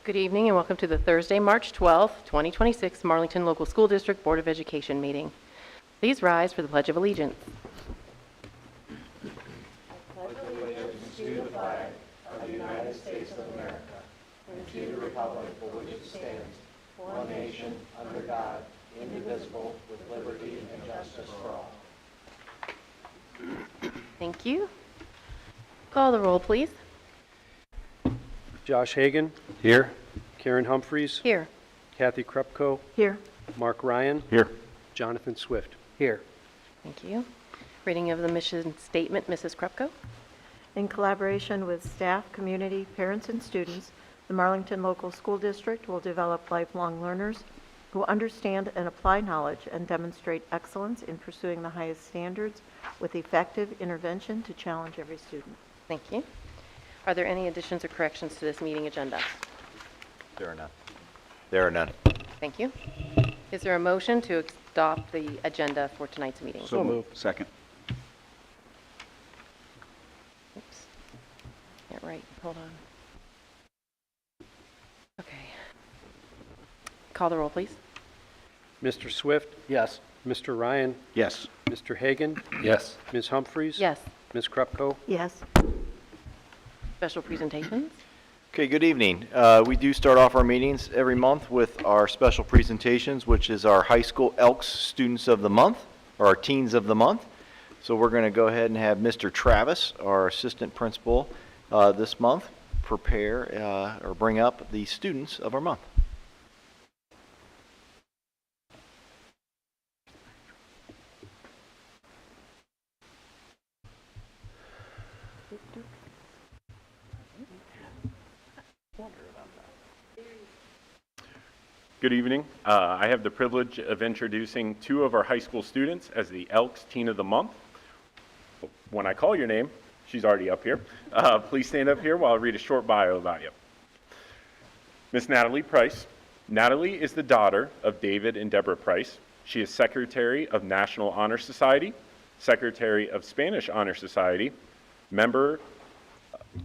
Good evening and welcome to the Thursday, March 12th, 2026 Marlington Local School District Board of Education meeting. Please rise for the Pledge of Allegiance. I pledge allegiance to the flag of the United States of America and to the republic for which it stands, one nation, under God, indivisible, with liberty and justice for all. Thank you. Call the roll, please. Josh Hagan. Here. Karen Humphreys. Here. Kathy Krupko. Here. Mark Ryan. Here. Jonathan Swift. Here. Thank you. Reading of the mission statement, Mrs. Krupko. In collaboration with staff, community, parents, and students, the Marlington Local School District will develop lifelong learners who understand and apply knowledge and demonstrate excellence in pursuing the highest standards with effective intervention to challenge every student. Thank you. Are there any additions or corrections to this meeting agenda? There are none. There are none. Thank you. Is there a motion to adopt the agenda for tonight's meeting? So moved. Second. Oops. Yeah, right. Hold on. Okay. Call the roll, please. Mr. Swift. Yes. Mr. Ryan. Yes. Mr. Hagan. Yes. Ms. Humphreys. Yes. Ms. Krupko. Yes. Special presentations. Okay, good evening. We do start off our meetings every month with our special presentations, which is our high school Elks Students of the Month, or our Teens of the Month. So we're going to go ahead and have Mr. Travis, our assistant principal, this month prepare or bring up the students of our month. Good evening. I have the privilege of introducing two of our high school students as the Elks Teen of the Month. When I call your name, she's already up here. Please stand up here while I read a short bio about you. Miss Natalie Price. Natalie is the daughter of David and Deborah Price. She is Secretary of National Honor Society, Secretary of Spanish Honor Society, member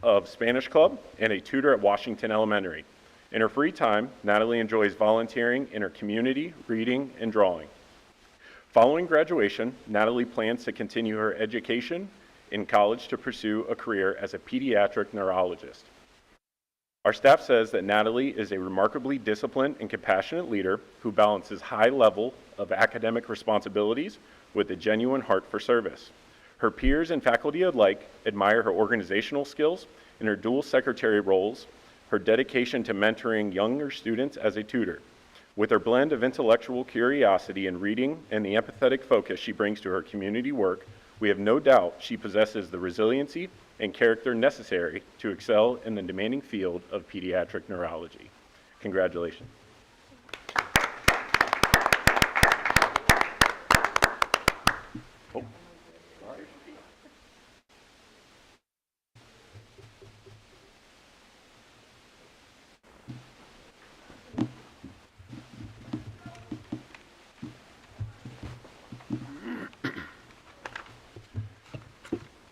of Spanish Club, and a tutor at Washington Elementary. In her free time, Natalie enjoys volunteering in her community, reading, and drawing. Following graduation, Natalie plans to continue her education in college to pursue a career as a pediatric neurologist. Our staff says that Natalie is a remarkably disciplined and compassionate leader who balances high level of academic responsibilities with a genuine heart for service. Her peers and faculty alike admire her organizational skills and her dual secretary roles, her dedication to mentoring younger students as a tutor. With her blend of intellectual curiosity in reading and the empathetic focus she brings to her community work, we have no doubt she possesses the resiliency and character necessary to excel in the demanding field of pediatric neurology. Congratulations.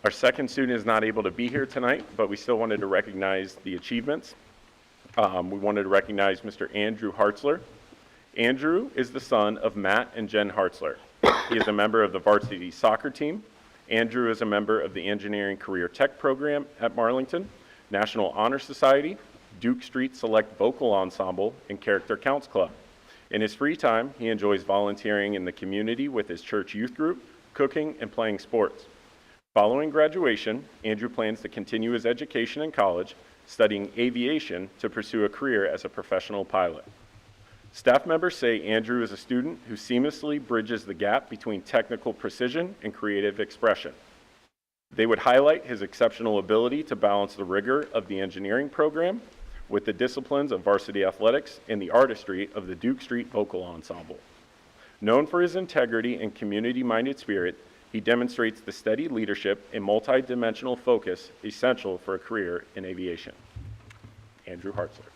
Our second student is not able to be here tonight, but we still wanted to recognize the achievements. We wanted to recognize Mr. Andrew Hartzler. Andrew is the son of Matt and Jen Hartzler. He is a member of the varsity soccer team. Andrew is a member of the Engineering Career Tech program at Marlington, National Honor Society, Duke Street Select Vocal Ensemble, and Character Counts Club. In his free time, he enjoys volunteering in the community with his church youth group, cooking, and playing sports. Following graduation, Andrew plans to continue his education in college, studying aviation to pursue a career as a professional pilot. Staff members say Andrew is a student who seamlessly bridges the gap between technical precision and creative expression. They would highlight his exceptional ability to balance the rigor of the engineering program with the disciplines of varsity athletics and the artistry of the Duke Street Vocal Ensemble. Known for his integrity and community-minded spirit, he demonstrates the steady leadership and multi-dimensional focus essential for a career in aviation. Andrew Hartzler.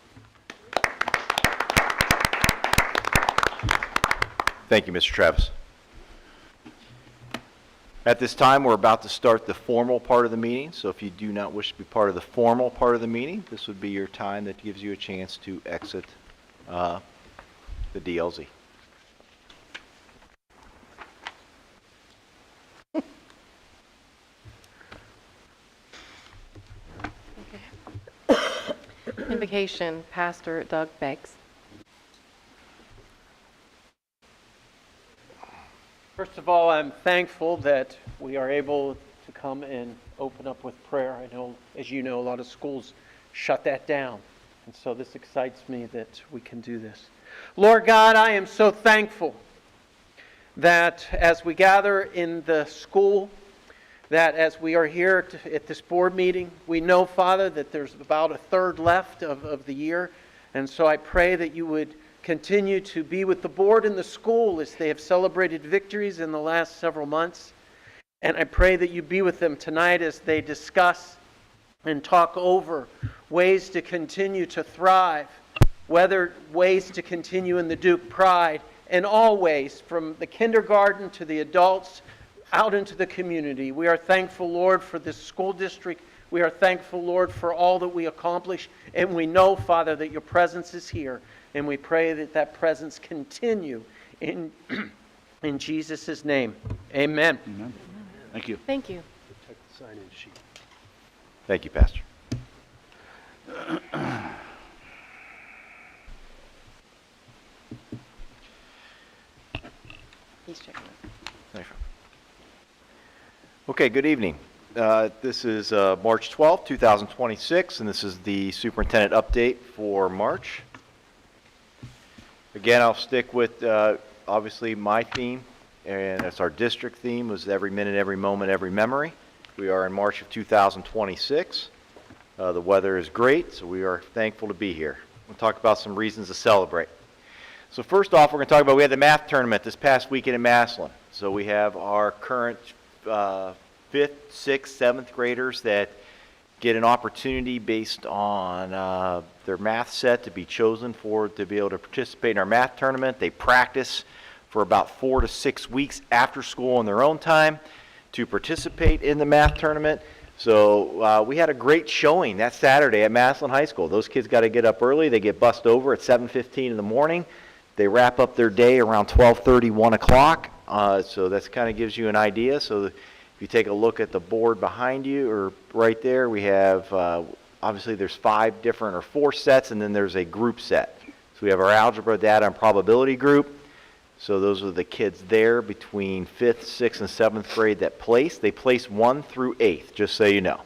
Thank you, Mr. Travis. At this time, we're about to start the formal part of the meeting, so if you do not wish to be part of the formal part of the meeting, this would be your time that gives you a chance to exit the DLZ. Invocation, Pastor Doug Beggs. First of all, I'm thankful that we are able to come and open up with prayer. I know, as you know, a lot of schools shut that down. And so this excites me that we can do this. Lord God, I am so thankful that as we gather in the school, that as we are here at this board meeting, we know, Father, that there's about a third left of the year. And so I pray that you would continue to be with the board and the school as they have celebrated victories in the last several months. And I pray that you be with them tonight as they discuss and talk over ways to continue to thrive, whether ways to continue in the Duke Pride, and all ways, from the kindergarten to the adults, out into the community. We are thankful, Lord, for this school district. We are thankful, Lord, for all that we accomplish. And we know, Father, that your presence is here. And we pray that that presence continue in Jesus' name. Amen. Amen. Thank you. Thank you. Take the sign-in sheet. Thank you, Pastor. He's checking it. Thanks. Okay, good evening. This is March 12th, 2026, and this is the superintendent update for March. Again, I'll stick with, obviously, my theme, and that's our district theme, was every minute, every moment, every memory. We are in March of 2026. The weather is great, so we are thankful to be here. We'll talk about some reasons to celebrate. So first off, we're going to talk about, we had the math tournament this past weekend in Massillon. So we have our current 5th, 6th, 7th graders that get an opportunity based on their math set to be chosen to be able to participate in our math tournament. They practice for about 4 to 6 weeks after school on their own time to participate in the math tournament. So we had a great showing that Saturday at Massillon High School. Those kids got to get up early. They get bussed over at 7:15 in the morning. They wrap up their day around 12:30, 1 o'clock. So that kind of gives you an idea. So if you take a look at the board behind you, or right there, we have, obviously there's 5 different, or 4 sets, and then there's a group set. So we have our algebra, data, and probability group. So those are the kids there between 5th, 6th, and 7th grade that place. They place 1 through 8th, just so you know.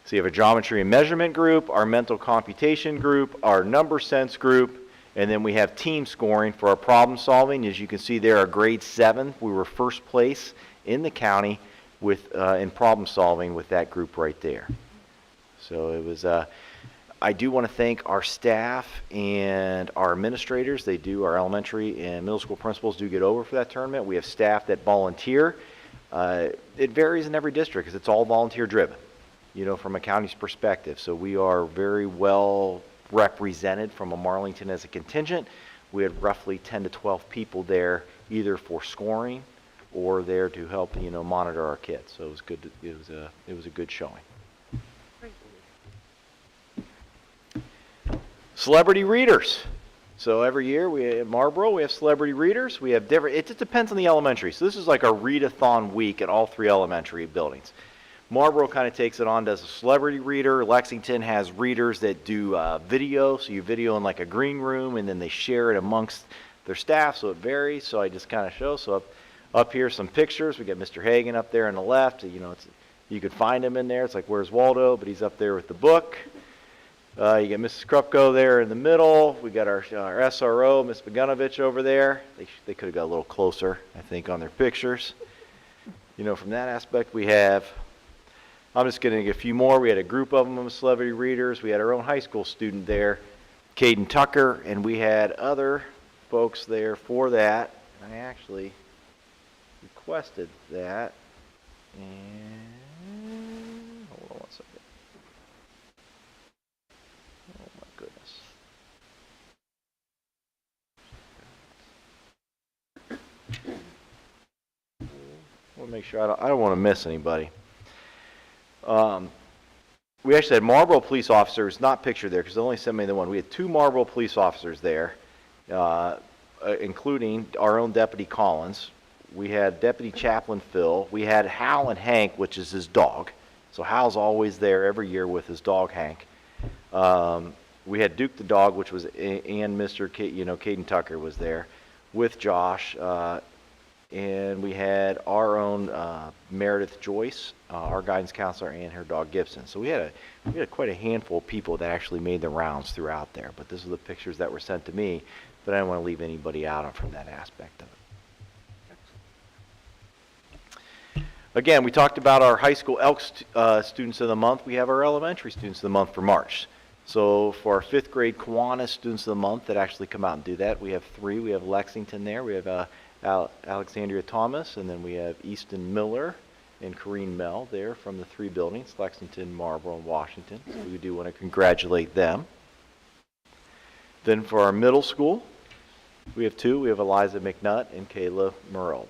So you have a geometry and measurement group, our mental computation group, our number sense group, and then we have team scoring for our problem solving. As you can see there, our grade 7, we were first place in the county with in problem solving with that group right there. So it was, I do want to thank our staff and our administrators. They do, our elementary and middle school principals do get over for that tournament. We have staff that volunteer. It varies in every district because it's all volunteer driven, you know, from a county's perspective. So we are very well represented from a Marlington as a contingent. We had roughly 10 to 12 people there, either for scoring or there to help, you know, monitor our kids. So it was good. It was a good showing. Celebrity readers. So every year at Marlboro we have celebrity readers. We have different. It just depends on the elementary. So this is like a readathon week at all 3 elementary buildings. Marlboro kind of takes it on, does a celebrity reader. Lexington has readers that do video. So you video in like a green room, and then they share it amongst their staff. So it varies. So I just kind of show. So up here some pictures. We got Mr. Hagan up there on the left. You know, you could find him in there. It's like, where's Waldo? But he's up there with the book. You got Mrs. Krupko there in the middle. We got our SRO, Ms. Begunovich, over there. They could have got a little closer, I think, on their pictures. You know, from that aspect, we have, I'm just going to get a few more. We had a group of them of celebrity readers. We had our own high school student there, Caden Tucker, and we had other folks there for that. I actually requested that. And hold on one second. Oh my goodness. want to make sure I don't want to miss anybody. We actually had Marlboro police officers, not pictured there because they only sent me the one. We had 2 Marlboro police officers there, including our own Deputy Collins. We had Deputy Chaplain Phil. We had Hal and Hank, which is his dog. So Hal's always there every year with his dog, Hank. We had Duke the dog, which was, and Mr. Caden Tucker was there with Josh. And we had our own Meredith Joyce, our guidance counselor, and her dog Gibson. So we had quite a handful of people that actually made the rounds throughout there. But these are the pictures that were sent to me, but I didn't want to leave anybody out from that aspect of it. Again, we talked about our high school Elks students of the month. We have our elementary students of the month for March. So for our 5th grade Kiwanis students of the month that actually come out and do that, we have 3. We have Lexington there. We have Alexandria Thomas, and then we have Easton Miller and Corrine Mell there from the 3 buildings, Lexington, Marlboro, and Washington. So we do want to congratulate them. Then for our middle school, we have 2. We have Eliza McNutt and Kayla Merle.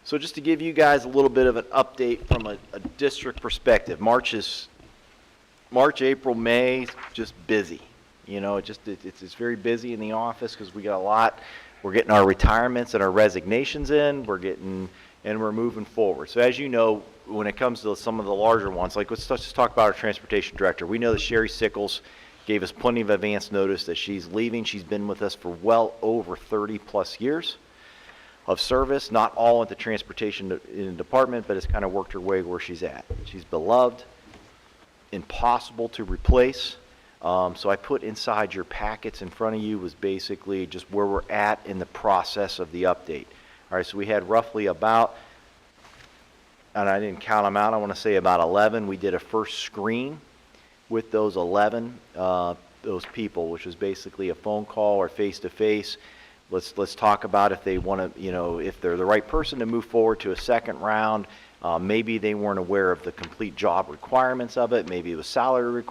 So just to give you guys a little bit of an update from a district perspective, March, April, May, just busy. You know, it's very busy in the office because we got a lot. We're getting our retirements and our resignations in. We're moving forward. So as you know, when it comes to some of the larger ones, like let's just talk about our transportation director. We know that Sherry Sickles gave us plenty of advance notice that she's leaving. She's been with us for well over 30 plus years of service, not all at the transportation department, but has kind of worked her way where she's at. She's beloved, impossible to replace. So I put inside your packets in front of you was basically just where we're at in the process of the update. All right, so we had roughly about, and I didn't count them out, I want to say about 11. We did a first screen with those 11, those people, which was basically a phone call or face-to-face. Let's talk about if they want to, if they're the right person to move forward to a second round. Maybe they weren't aware of the complete job requirements of it. Maybe it was salary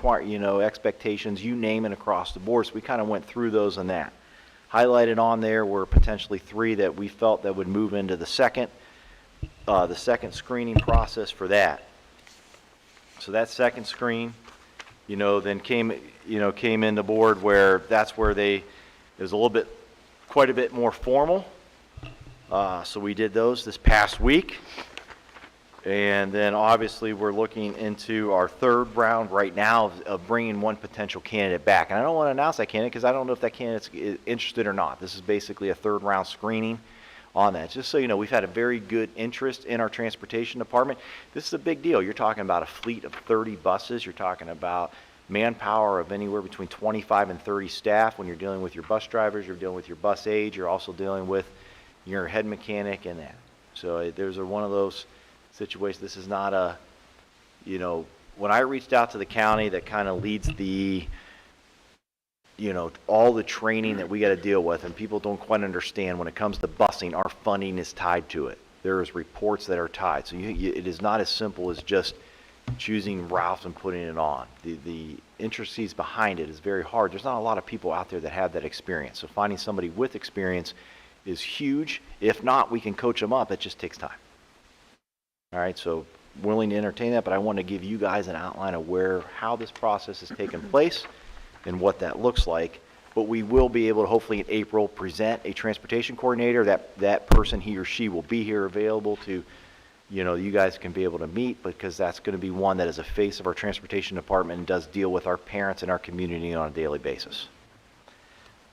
expectations, you name it across the board. So we kind of went through those and that. Highlighted on there were potentially 3 that we felt that would move into the second screening process for that. So that second screen, then came into board where that's where it was quite a bit more formal. So we did those this past week. And then obviously we're looking into our 3rd round right now of bringing one potential candidate back. And I don't want to announce that candidate because I don't know if that candidate's interested or not. This is basically a 3rd round screening on that. Just so you know, we've had a very good interest in our transportation department. This is a big deal. You're talking about a fleet of 30 buses. You're talking about manpower of anywhere between 25 and 30 staff. When you're dealing with your bus drivers, you're dealing with your bus aides, you're also dealing with your head mechanic and that. So there's one of those situations. This is not a, when I reached out to the county that kind of leads the, all the training that we got to deal with, and people don't quite understand when it comes to busing, our funding is tied to it. There's reports that are tied. So it is not as simple as just choosing routes and putting it on. The intricacies behind it is very hard. There's not a lot of people out there that have that experience. So finding somebody with experience is huge. If not, we can coach them up. It just takes time. All right, so willing to entertain that, but I want to give you guys an outline of how this process has taken place and what that looks like. But we will be able to hopefully in April present a transportation coordinator. That person, he or she, will be here available to, you guys can be able to meet, because that's going to be one that is a face of our transportation department and does deal with our parents and our community on a daily basis.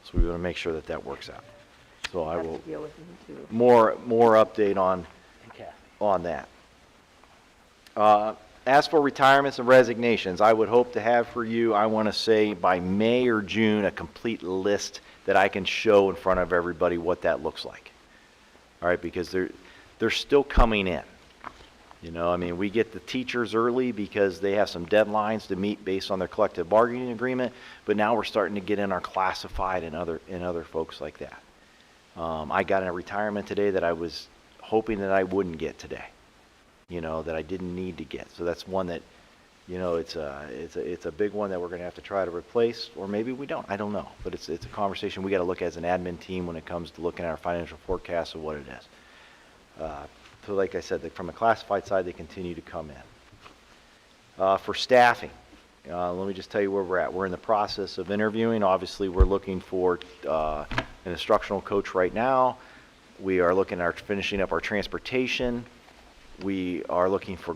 So we want to make sure that works out. So I will deal with them too. more update on that. As for retirements and resignations, I would hope to have for you, I want to say by May or June, a complete list that I can show in front of everybody what that looks like. All right, because they're still coming in. We get the teachers early because they have some deadlines to meet based on their collective bargaining agreement, but now we're starting to get in our classified and other folks like that. I got in a retirement today that I was hoping that I wouldn't get today. That I didn't need to get. So that's one that, it's a big one that we're going to have to try to replace, or maybe we don't. I don't know. But it's a conversation we got to look at as an admin team when it comes to looking at our financial forecasts of what it is. So like I said, from a classified side, they continue to come in. For staffing, let me just tell you where we're at. We're in the process of interviewing. Obviously, we're looking for an instructional coach right now. We are looking at finishing up our transportation. We are looking for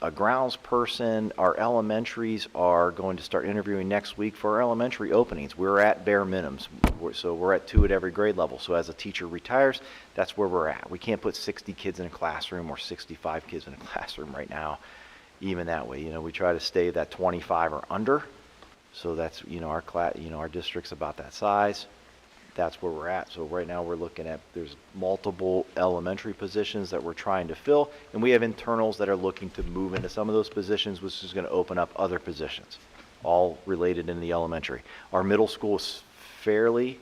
a grounds person. Our elementaries are going to start interviewing next week for our elementary openings. We're at bare minimums, so we're at 2 at every grade level. So as a teacher retires, that's where we're at. We can't put 60 kids in a classroom or 65 kids in a classroom right now, even that way. We try to stay that 25 or under. So that's, our class, our district's about that size. That's where we're at. So right now we're looking at, there's multiple elementary positions that we're trying to fill, and we have internals that are looking to move into some of those positions, which is going to open up other positions, all related in the elementary. Our middle school is fairly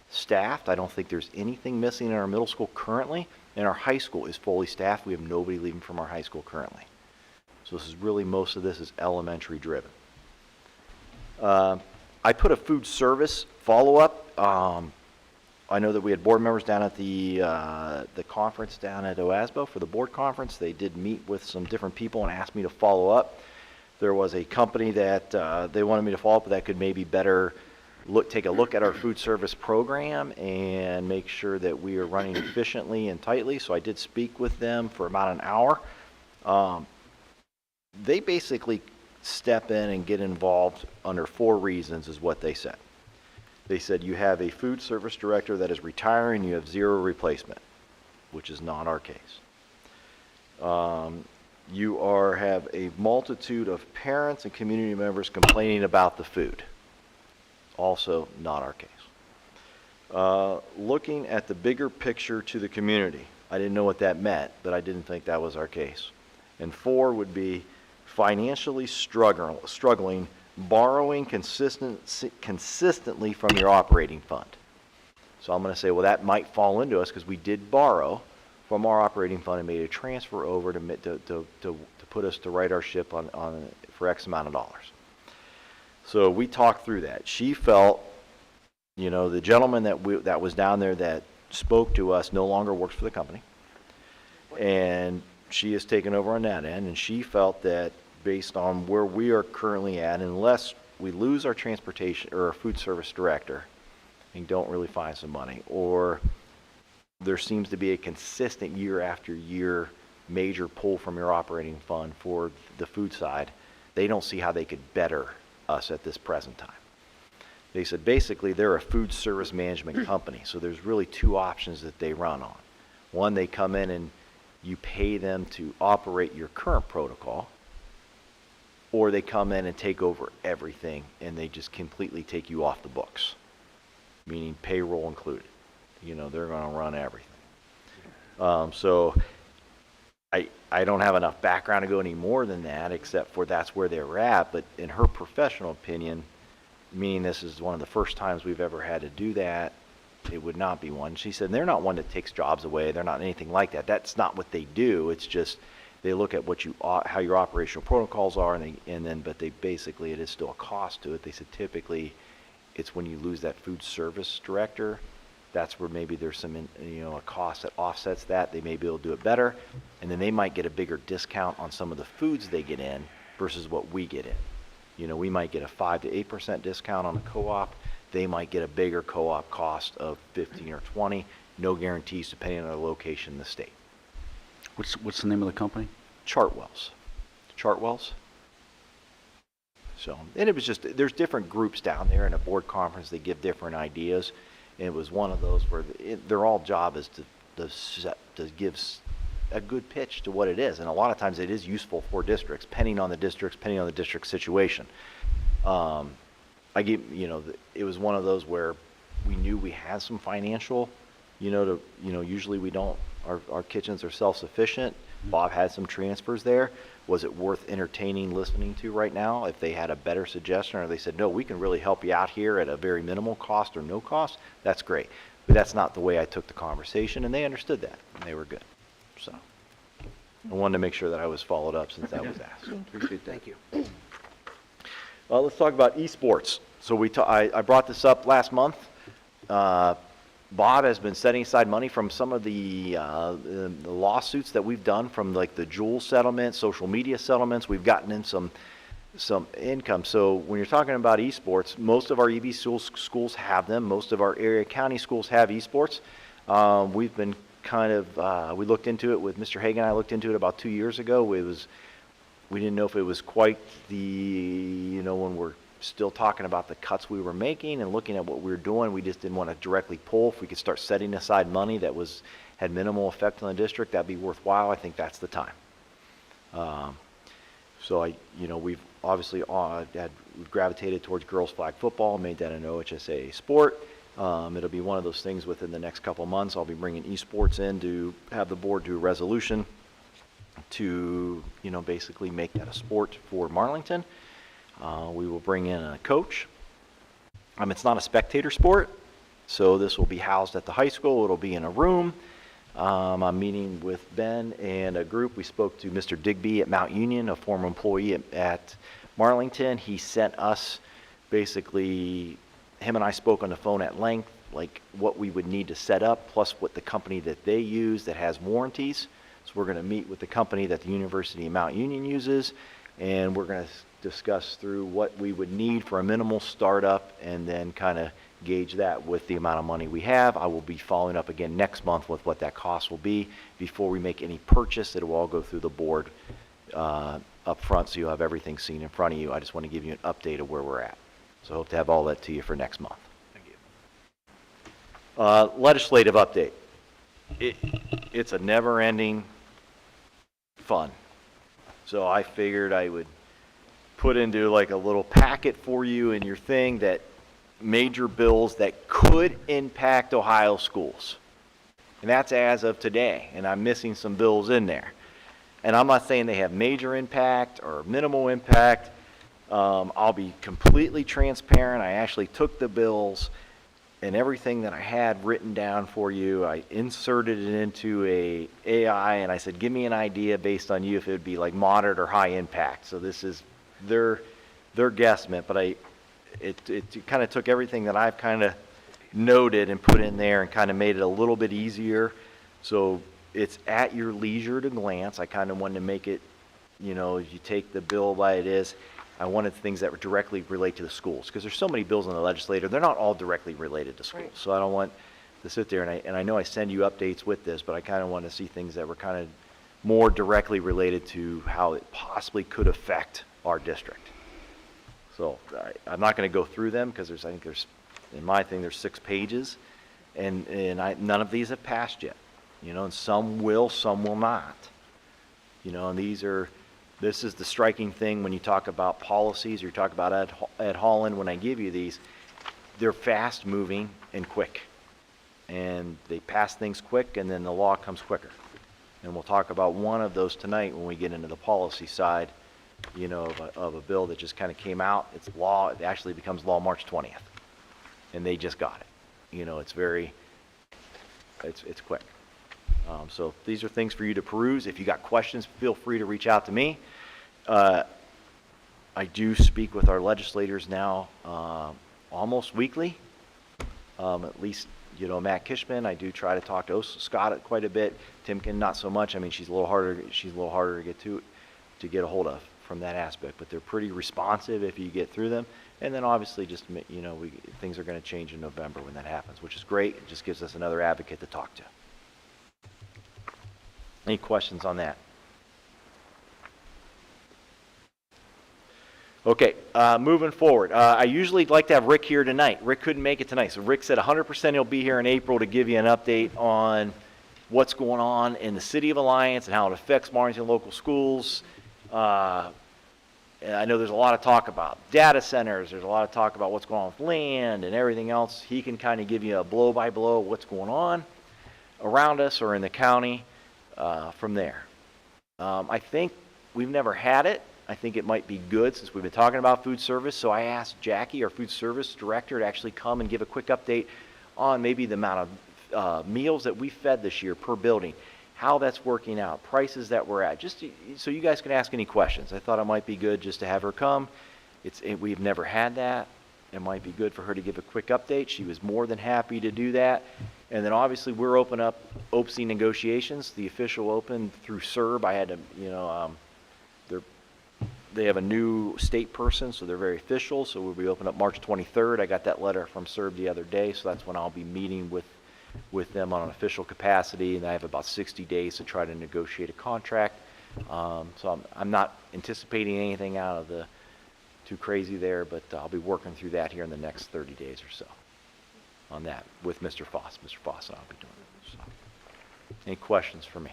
staffed. I don't think there's anything missing in our middle school currently, and our high school is fully staffed. We have nobody leaving from our high school currently. So this is really, most of this is elementary driven. I put a food service follow-up. I know that we had board members down at the conference down at OASBO for the board conference. They did meet with some different people and asked me to follow up. There was a company that they wanted me to follow up with that could maybe better take a look at our food service program and make sure that we are running efficiently and tightly. So I did speak with them for about an hour. They basically step in and get involved under 4 reasons is what they said. They said you have a food service director that is retiring, you have 0 replacement, which is not our case. You have a multitude of parents and community members complaining about the food. Also not our case. Looking at the bigger picture to the community. I didn't know what that meant, but I didn't think that was our case. And 4 would be financially struggling, borrowing consistently from your operating fund. So I'm going to say, well, that might fall into us because we did borrow from our operating fund and made a transfer over to put us to right our ship on for X amount of dollars. So we talked through that. She felt, the gentleman that was down there that spoke to us no longer works for the company, and she has taken over on that end, and she felt that based on where we are currently at, unless we lose our transportation or our food service director and don't really find some money, or there seems to be a consistent year after year major pull from your operating fund for the food side, they don't see how they could better us at this present time. They said basically they're a food service management company, so there's really 2 options that they run on. One, they come in and you pay them to operate your current protocol, or they come in and take over everything and they just completely take you off the books, meaning payroll included. They're going to run everything. So I don't have enough background to go any more than that, except for that's where they're at. But in her professional opinion, meaning this is one of the first times we've ever had to do that, it would not be one. She said they're not one that takes jobs away. They're not anything like that. That's not what they do. It's just they look at how your operational protocols are, but they basically, it is still a cost to it. They said typically it's when you lose that food service director, that's where maybe there's some, a cost that offsets that. They may be able to do it better, and then they might get a bigger discount on some of the foods they get in versus what we get in. We might get a 5 to 8% discount on a co-op. They might get a bigger co-op cost of 15 or 20. No guarantees depending on the location in the state. What's the name of the company? Chartwells. So, and it was just, there's different groups down there in a board conference. They give different ideas. And it was one of those where their all job is to give a good pitch to what it is. And a lot of times it is useful for districts, depending on the district situation. It was one of those where we knew we had some financial, usually we don't, our kitchens are self-sufficient. Bob had some transfers there. Was it worth entertaining, listening to right now? If they had a better suggestion, or they said, no, we can really help you out here at a very minimal cost or no cost, that's great. But that's not the way I took the conversation, and they understood that, and they were good. So I wanted to make sure that I was followed up since that was asked. Appreciate that. Thank you. Let's talk about esports. So I brought this up last month. Bob has been setting aside money from some of the lawsuits that we've done from like the Juul settlement, social media settlements. We've gotten in some income. So when you're talking about esports, most of our EV schools have them. Most of our area county schools have esports. We've been we looked into it with Mr. Hagan. I looked into it about 2 years ago. We didn't know if it was quite when we're still talking about the cuts we were making and looking at what we were doing, we just didn't want to directly pull. If we could start setting aside money that had minimal effect on the district, that'd be worthwhile. I think that's the time. We've obviously we've gravitated towards girls flag football, made that an OHSAA sport. It'll be one of those things within the next couple of months. I'll be bringing esports in to have the board do a resolution to, basically make that a sport for Marlington. We will bring in a coach. It's not a spectator sport, so this will be housed at the high school. It'll be in a room. I'm meeting with Ben and a group. We spoke to Mr. Digby at Mount Union, a former employee at Marlington. He sent us basically, him and I spoke on the phone at length, like what we would need to set up, plus what the company that they use that has warranties. So we're going to meet with the company that the University of Mount Union uses, and we're going to discuss through what we would need for a minimal startup and then kind of gauge that with the amount of money we have. I will be following up again next month with what that cost will be. Before we make any purchase, it will all go through the board up front, so you'll have everything seen in front of you. I just want to give you an update of where we're at. So I hope to have all that to you for next month. Thank you. Legislative update. It's a never-ending fun. So I figured I would put into like a little packet for you in your thing that major bills that could impact Ohio schools. And that's as of today, and I'm missing some bills in there. And I'm not saying they have major impact or minimal impact. I'll be completely transparent. I actually took the bills and everything that I had written down for you, I inserted it into a AI, and I said, give me an idea based on you if it would be like moderate or high impact. So this is their guesstimate, but it kind of took everything that I've kind of noted and put in there and kind of made it a little bit easier. So it's at your leisure to glance. I kind of wanted to make it, if you take the bill by it is, I wanted things that were directly relate to the schools, because there's so many bills in the legislature, they're not all directly related to schools. Right. So I don't want to sit there, and I know I send you updates with this, but I kind of want to see things that were kind of more directly related to how it possibly could affect our district. So I'm not going to go through them, because I think there's, in my thing, there's 6 pages, and none of these have passed yet. And some will, some will not. And this is the striking thing when you talk about policies, or you talk about Ed Holland, when I give you these, they're fast moving and quick. And they pass things quick, and then the law comes quicker. And we'll talk about one of those tonight when we get into the policy side, of a bill that just kind of came out. It's law, it actually becomes law March 20th. And they just got it. It's quick. So these are things for you to peruse. If you got questions, feel free to reach out to me. I do speak with our legislators now almost weekly. At least, Matt Kishman. I do try to talk to Scott quite a bit. Timken, not so much. She's a little harder to get a hold of from that aspect. But they're pretty responsive if you get through them. And then obviously, just things are going to change in November when that happens, which is great. It just gives us another advocate to talk to. Any questions on that? Okay, moving forward. I usually like to have Rick here tonight. Rick couldn't make it tonight, so Rick said 100% he'll be here in April to give you an update on what's going on in the City of Alliance and how it affects Marlington local schools. And I know there's a lot of talk about data centers. There's a lot of talk about what's going on with land and everything else. He can kind of give you a blow-by-blow of what's going on around us or in the county from there. I think we've never had it. I think it might be good since we've been talking about food service. So I asked Jackie, our food service director, to actually come and give a quick update on maybe the amount of meals that we fed this year per building. how that's working out, prices that we're at, just so you guys can ask any questions. I thought it might be good just to have her come. We've never had that. It might be good for her to give a quick update. She was more than happy to do that. And then obviously we're open up OPSI negotiations, the official open through SERB. I had to, they have a new state person, so they're very official. So we'll be open up March 23rd. I got that letter from SERB the other day, so that's when I'll be meeting with them on an official capacity, and I have about 60 days to try to negotiate a contract. So I'm not anticipating anything out of the too crazy there, but I'll be working through that here in the next 30 days or so on that with Mr. Foss. Mr. Foss and I'll be doing it. So. Any questions for me?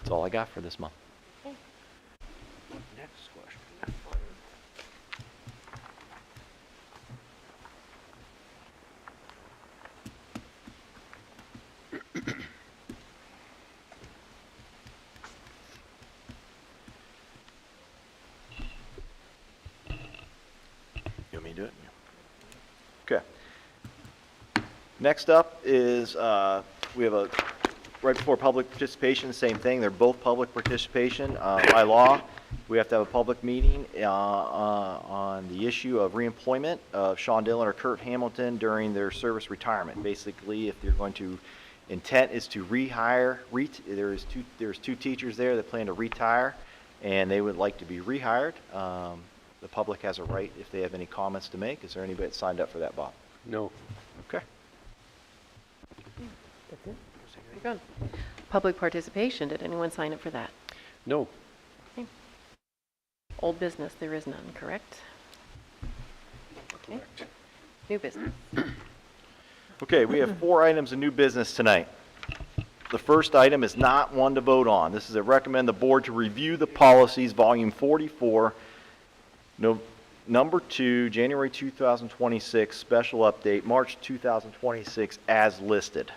That's all I got for this month. Next question. You want me to do it? Okay. Next up is we have right before public participation, same thing. They're both public participation. By law, we have to have a public meeting on the issue of reemployment of Sean Dillon or Kurt Hamilton during their service retirement. Basically, if they're going to, intent is to rehire. There's two teachers there that plan to retire, and they would like to be rehired. The public has a right if they have any comments to make. Is there anybody that signed up for that, Bob? No. Okay. You're good. Public participation, did anyone sign up for that? No. Okay. Old business, there is none, correct? Okay. New business. Okay, we have 4 items of new business tonight. The first item is not one to vote on. This is a recommend the board to review the policies, volume 44, number 2, January 2026, special update, March 2026, as listed.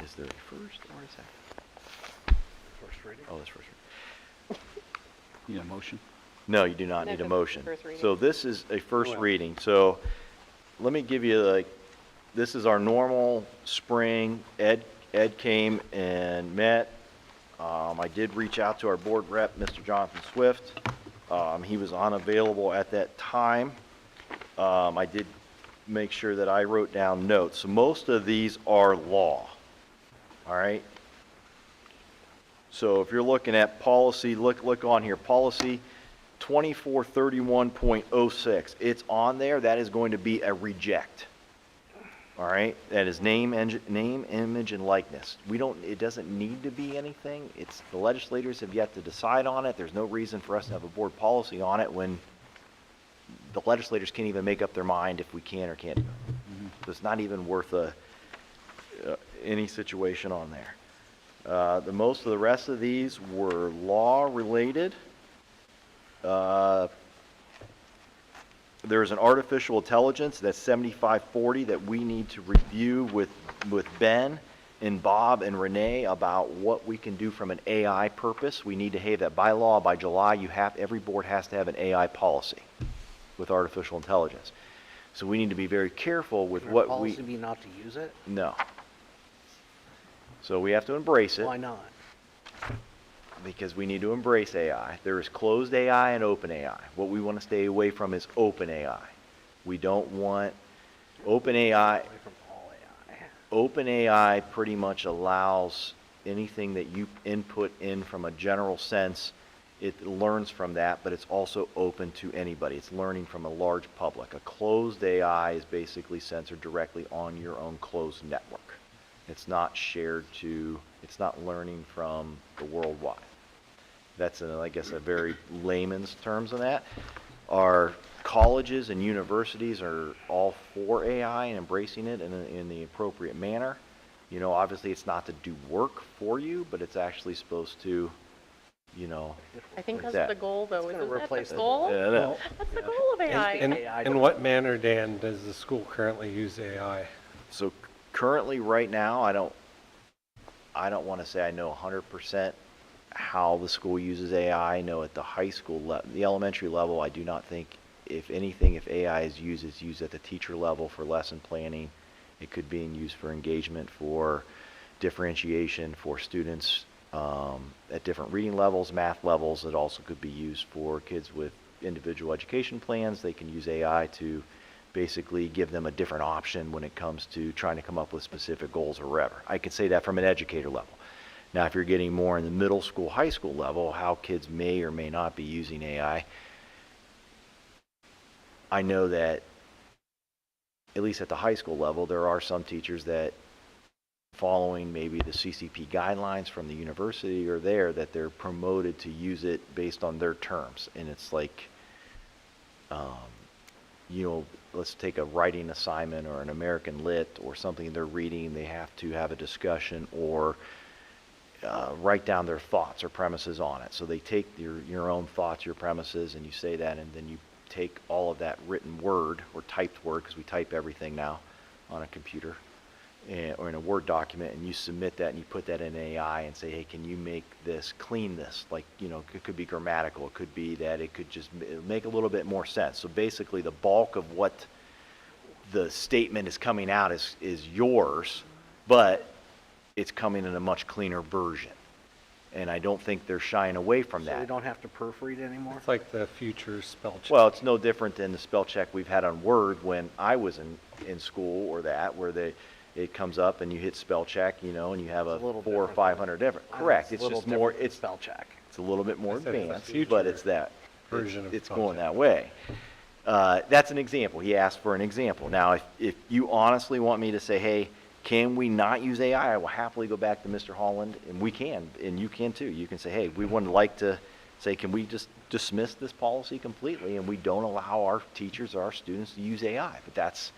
Is there a first or a second? First reading. Oh, that's first reading. Need a motion? No, you do not No, need a 'cause it's motion. first reading. So this is a first Well. reading. So let me give you this is our normal spring. Ed came and met. I did reach out to our board rep, Mr. Jonathan Swift. He was unavailable at that time. I did make sure that I wrote down notes. So most of these are law. All right. So if you're looking at policy, look on here, policy 2431.06. It's on there. That is going to be a reject. All right. That is name, image, and likeness. It doesn't need to be anything. The legislators have yet to decide on it. There's no reason for us to have a board policy on it when the legislators can't even make up their mind if we can or can't. So it's not even worth any situation on there. Most of the rest of these were law related. There's an artificial intelligence that's 7540 that we need to review with Ben and Bob and Renee about what we can do from an AI purpose. We need to have that by law by July. Every board has to have an AI policy with artificial intelligence. So we need to be very careful with what we. Policy be not to use it? No. So we have to embrace it. Why not? Because we need to embrace AI. There is closed AI and open AI. What we want to stay away from is open AI. We don't want open AI. Away from all AI. Open AI pretty much allows anything that you input in from a general sense. It learns from that, but it's also open to anybody. It's learning from a large public. A closed AI is basically censored directly on your own closed network. It's not it's not learning from the worldwide. That's, I guess, a very layman's terms of that. Our colleges and universities are all for AI and embracing it in the appropriate manner. Obviously it's not to do work for you, but it's actually supposed to, I think Like that's that. the goal, though. It's gonna Isn't that replace the it. goal? Yeah, I know. That's the goal of AI. In what manner, Dan, does the school currently use AI? So currently, right now, I don't want to say I know 100% how the school uses AI. I know at the high school, the elementary level, I do not think, if anything, if AI is used, it's used at the teacher level for lesson planning. It could be used for engagement, for differentiation, for students at different reading levels, math levels. It also could be used for kids with individual education plans. They can use AI to basically give them a different option when it comes to trying to come up with specific goals or whatever. I could say that from an educator level. Now, if you're getting more in the middle school, high school level, how kids may or may not be using AI, I know that at least at the high school level, there are some teachers that, following maybe the CCP guidelines from the university or there, that they're promoted to use it based on their terms. And it's like, you know, let's take a writing assignment or an American Lit or something they're reading, they have to have a discussion or write down their thoughts or premises on it. So they take your own thoughts, your premises, and you say that, and then you take all of that written word or typed word, because we type everything now on a computer or in a Word document, and you submit that and you put that in AI and say, hey, can you make this, clean this? Like, you know, it could be grammatical, it could be that it could just make a little bit more sense. So basically the bulk of what the statement is coming out is yours, but it's coming in a much cleaner version. And I don't think they're shying away from So we that. don't have to proofread anymore? It's like the future spell check. Well, it's no different than the spell check we've had on Word when I was in school, or that, where it comes up and you hit spell check, you know, and you have It's a little 400 or different. 500 different. Correct. It's just more, it's spell check. It's a little bit more I said it's the advanced, future but it's that. version of It's spell going check. that way. That's an example. He asked for an example. Now, if you honestly want me to say, hey, can we not use AI? I will happily go back to Mr. Holland, and we can, and you can too. You can say, hey, we would like to say, can we just dismiss this policy completely, and we don't allow our teachers or our students to use AI? But that's,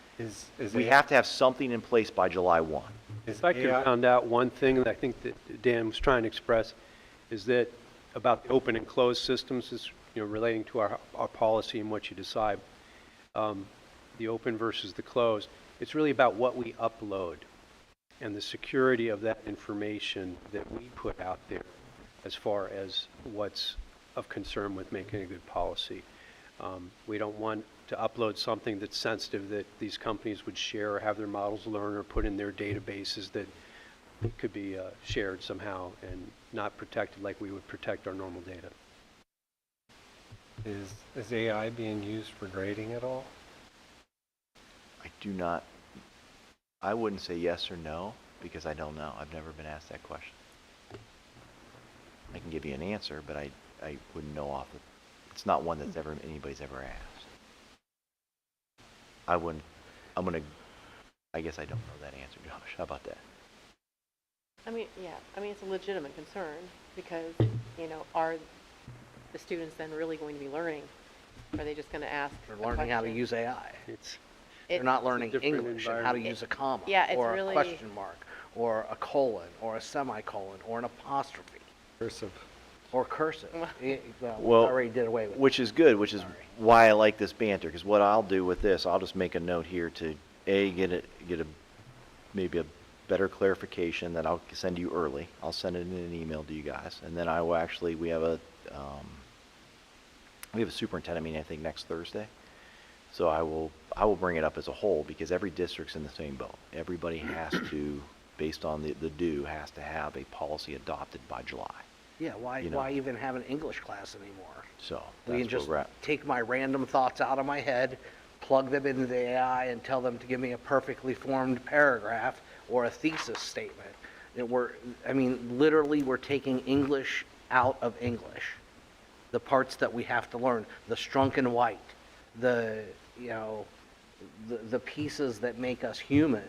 we have to have something in place by July 1. Is If I could AI round out one thing that I think that Dan was trying to express, is that about the open and closed systems, is, you know, relating to our policy and what you decide, the open versus the closed. It's really about what we upload and the security of that information that we put out there as far as what's of concern with making a good policy. We don't want to upload something that's sensitive that these companies would share or have their models learn or put in their databases that could be shared somehow and not protected like we would protect our normal data. is AI being used for grading at all? I do not, I wouldn't say yes or no, because I don't know. I've never been asked that question. I can give you an answer, but I wouldn't know off the, it's not one that's ever, anybody's ever asked. I guess I don't know that answer, Josh. How about that? I mean, yeah, I mean, it's a legitimate concern because, you know, are the students then really going to be learning? Are they just going to ask They're a learning how to question? use AI. It's They're not learning different English and how to environment. use a comma, Yeah, it's or a really- question mark, or a colon, or a semicolon, or an apostrophe, Cursive. or cursive. We Well, already did away with Which that. is good, which is Sorry. why I like this banter, because what I'll do with this, I'll just make a note here to, maybe a better clarification that I'll send you early. I'll send it in an email to you guys, and then I will actually, we have a superintendent meeting, I think, next Thursday. So I will bring it up as a whole, because every district's in the same boat. Everybody has to, based on the due, has to have a policy adopted by July. Yeah, why you know. why even have an English class anymore? So We can that's where just we're at. take my random thoughts out of my head, plug them into the AI, and tell them to give me a perfectly formed paragraph or a thesis statement. Literally, we're taking English out of English. The parts that we have to learn, the strunk and white, the pieces that make us human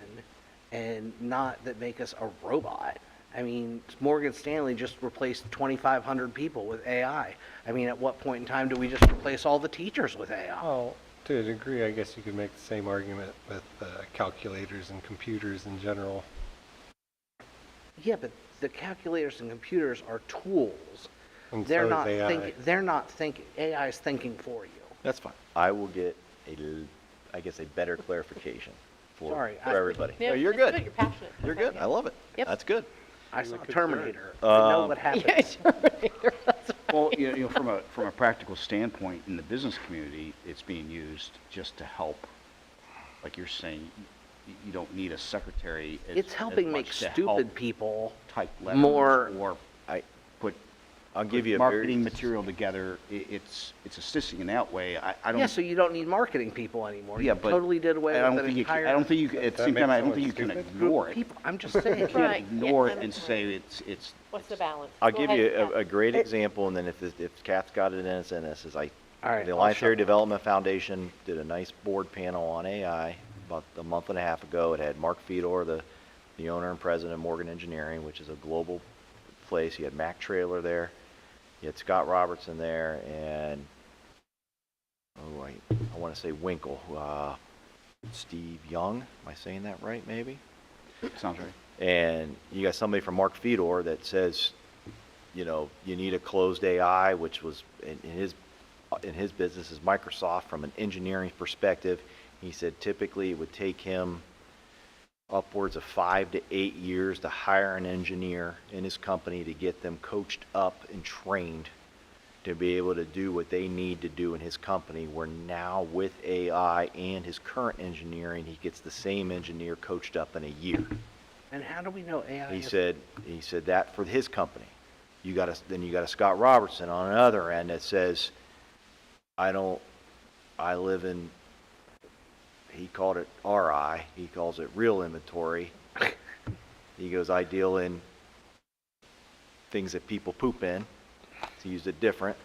and not that make us a robot. I mean, Morgan Stanley just replaced 2,500 people with AI. I mean, at what point in time do we just replace all the teachers with AI? Well, to a degree, I guess you could make the same argument with calculators and computers in general. Yeah, but the calculators and computers are tools. And They're so is not AI. thinking. They're not thinking. AI is thinking for you. That's fine. I will get a better clarification for Sorry, everybody. Yeah, No, you're it's good. You're passionate. You're That's good. right, I love it. Yep. That's good. I saw concern. Terminator. I know what Yeah, happens. Terminator, that's right. Well, from a practical standpoint, in the business community, it's being used just to help, like you're saying, you don't need a secretary It's helping make much to help stupid people type letters more. or I- put I'll give you a marketing very, material together. It's assisting in that way. I don't. Yeah, so you don't need marketing people anymore. Yeah, You but totally did away I with don't an think entire I don't think you can, at the That same makes time, I don't someone think you can stupid? ignore it. people. I'm just saying. You can't Right, ignore yeah, it and say it's. What's the balance? I'll Go give ahead, you Kath. a great example, and then if Kath's got it in, it's in this, is All right, the I'll Alliance shut Area up. Development Foundation did a nice board panel on AI about a month and a half ago. It had Mark Fedor, the owner and president of Morgan Engineering, which is a global place. You had Mac Trailer there. You had Scott Robertson there, and I want to say Winkle, Steve Young. Am I saying that right? Maybe. Sounds right. And you got somebody from Mark Fedor that says, you need a closed AI, which was in his business is Microsoft from an engineering perspective. He said typically it would take him upwards of 5 to 8 years to hire an engineer in his company to get them coached up and trained to be able to do what they need to do in his company, where now with AI and his current engineering, he gets the same engineer coached up in a year. And how do we know AI? He said that for his company. Then you got a Scott Robertson on another end that says, I live in, he called it RI, he calls it real inventory. He goes, I deal in things that people poop in. He used it different.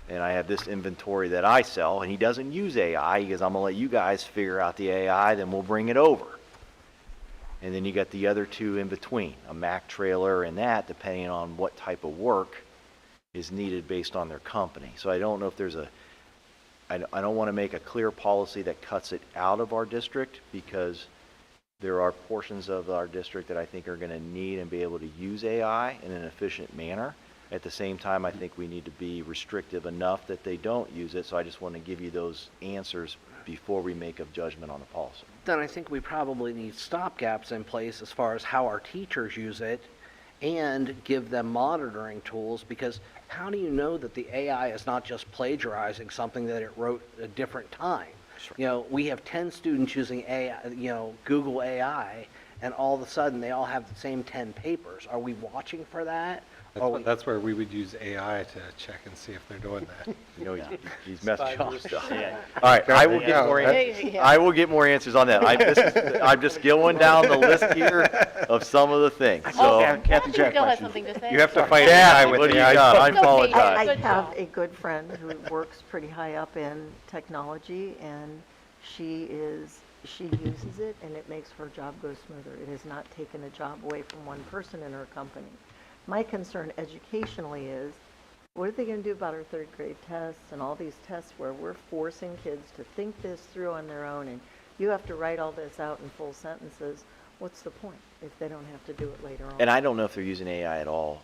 And I have this inventory that I sell, and he doesn't use AI. He goes, I'm gonna let you guys figure out the AI, then we'll bring it over. And then you got the other two in between, a Mac trailer and that, depending on what type of work is needed based on their company. So I don't know if there's I don't want to make a clear policy that cuts it out of our district, because there are portions of our district that I think are going to need and be able to use AI in an efficient manner. At the same time, I think we need to be restrictive enough that they don't use it. So I just want to give you those answers before we make a judgment on the policy. Then I think we probably need stopgaps in place as far as how our teachers use it and give them monitoring tools, because how do you know that the AI is not just plagiarizing something that it wrote a different time? We have 10 students using AI, Google AI, and all of a sudden they all have the same 10 papers. Are we watching for that? That's where we would use AI to check and see if they're doing that. He's messing up stuff. All right, I will get more. Yeah. I will get more answers on that. I'm just going down the list here of some of the things. So, Kathy still has something to say. You have to fight Kathy, AI with what do the you got? I It's okay. apologize. I Good have job. a good friend who works pretty high up in technology, and she uses it, and it makes her job go smoother. It has not taken a job away from one person in her company. My concern educationally is, what are they going to do about our third grade tests and all these tests where we're forcing kids to think this through on their own, and you have to write all this out in full sentences? What's the point if they don't have to do it later on? And I don't know if they're using AI at all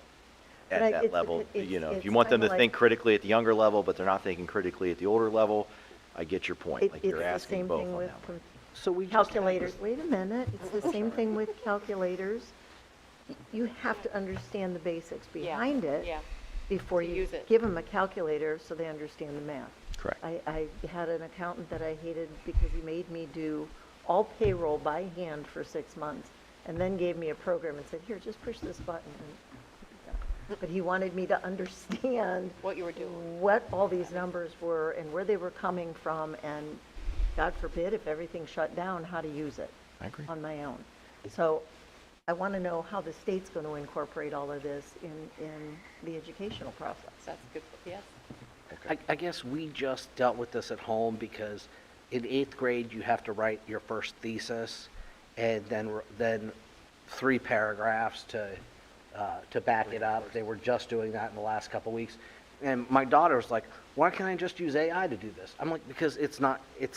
at But that it's- level. it's- If it's you want them to kinda like- think critically at the younger level, but they're not thinking critically at the older level, I get your point. Like you're It's the asking same both thing on with that one. So we just calculators. Wait a minute, it's the same thing with calculators. You have to understand the basics Yeah, behind it yeah. before To you use it. give them a calculator so they understand the math. Correct. I had an accountant that I hated because he made me do all payroll by hand for 6 months, and then gave me a program and said, here, just push this button. But he wanted me to understand What you were doing. what all these numbers were and where they were coming from, and God forbid, if everything shut down, how to use it I agree. on my own. So I want to know how the state's going to incorporate all of this in the educational process. That's good, yes. I guess we just dealt with this at home because in 8th grade, you have to write your first thesis and then 3 paragraphs to back it up. They were just doing that in the last couple weeks. And my daughter was like, why can't I just use AI to do this? I'm like, because it's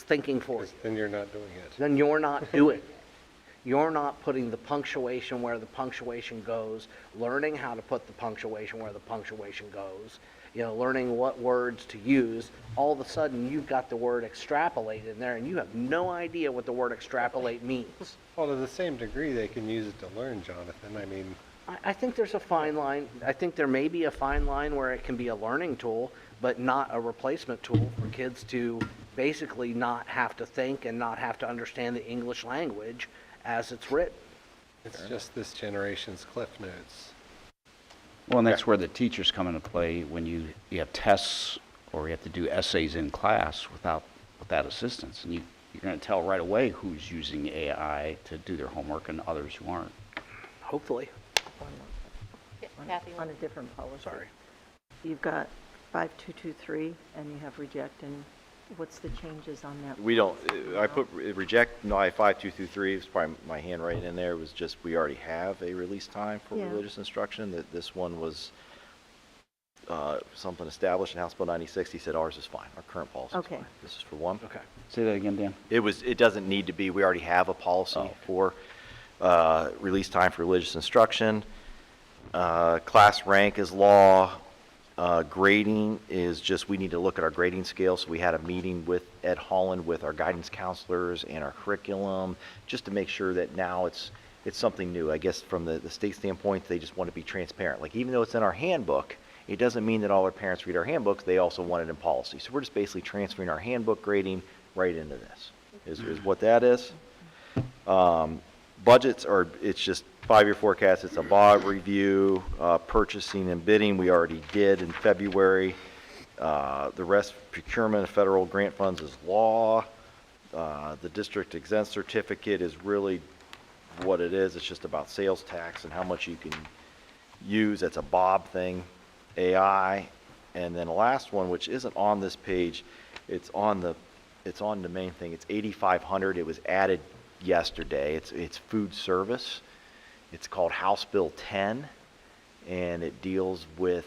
thinking for you. Then you're not doing it. Then you're not doing it. You're not putting the punctuation where the punctuation goes, learning how to put the punctuation where the punctuation goes, learning what words to use. All of a sudden, you've got the word extrapolate in there, and you have no idea what the word extrapolate means. Well, to the same degree, they can use it to learn, Jonathan. I mean, I think there's a fine line. I think there may be a fine line where it can be a learning tool, but not a replacement tool for kids to basically not have to think and not have to understand the English language as it's written. It's just this generation's Cliff Notes. Well, and that's where the teachers come into play when you have tests or you have to do essays in class without assistance. And you're going to tell right away who's using AI to do their homework and others who aren't. Hopefully. Kathy, On a different policy. Sorry. You've got 5223, and you have reject, and what's the changes on that? We don't, I put reject, no, I 5223, it's probably my handwriting in there, was just, we already have a release time for Yeah. religious instruction, that this one was something established in House Bill 96, he said ours is fine, our current policy is Okay. fine. This is for one. Okay. Say that again, Dan. It doesn't need to be, we already have a policy Oh, okay. for release time for religious instruction. Class rank is law. Grading is just, we need to look at our grading scale. So we had a meeting with Ed Holland, with our guidance counselors and our curriculum, just to make sure that now it's something new. I guess from the state standpoint, they just want to be transparent. Like, even though it's in our handbook, it doesn't mean that all our parents read our handbooks. They also want it in policy. So we're just basically transferring our handbook grading right into this, is what that is. Budgets are, it's just 5-year forecast, it's a BOG review, purchasing and bidding, we already did in February. The rest, procurement of federal grant funds is law. The district exempt certificate is really what it is, it's just about sales tax and how much you can use, it's a Bob thing, AI. And then the last one, which isn't on this page, it's on the main thing, it's 8,500, it was added yesterday. It's food service. It's called House Bill 10, and it deals with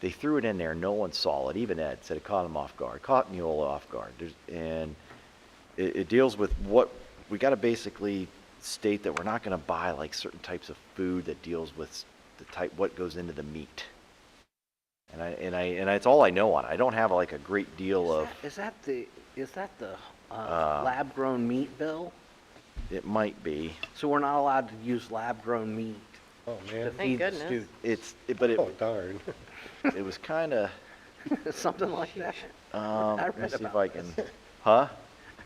they threw it in there. No one saw it. Even Ed said it caught him off guard. Caught Neola off guard. And it deals with what we got to basically state that we're not going to buy like certain types of food that deals with the type what goes into the meat. And it's all I know on it. I don't have like a great deal of. Is that the lab-grown meat bill? It might be. So we're not allowed to use lab-grown meat Oh, to man. feed the goodness. students. Oh, darn. It was kind of. Something like that. Let me read see if about I can. Huh?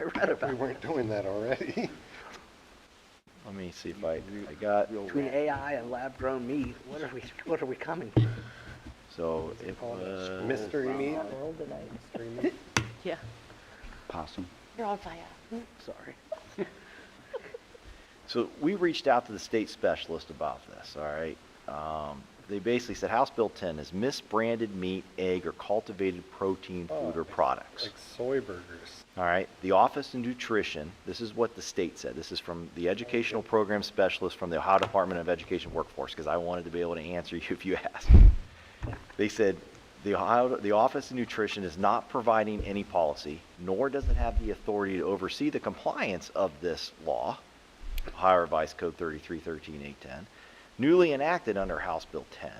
I read about We weren't doing that already. Let me see if I got. between AI and lab-grown meat. What are we coming to? So it was. Mystery meat? World tonight. Mystery meat? yeah, Possum. you're on fire. Sorry. So we reached out to the state specialist about this, all right? They basically said House Bill 10 is misbranded meat, egg, or cultivated protein food or products. Like soy burgers. All right, the Office of Nutrition, this is what the state said. This is from the educational program specialist from the Ohio Department of Education Workforce, because I wanted to be able to answer you if you asked. They said the Office of Nutrition is not providing any policy, nor does it have the authority to oversee the compliance of this law, Ohio Revised Code 3313-810, newly enacted under House Bill 10.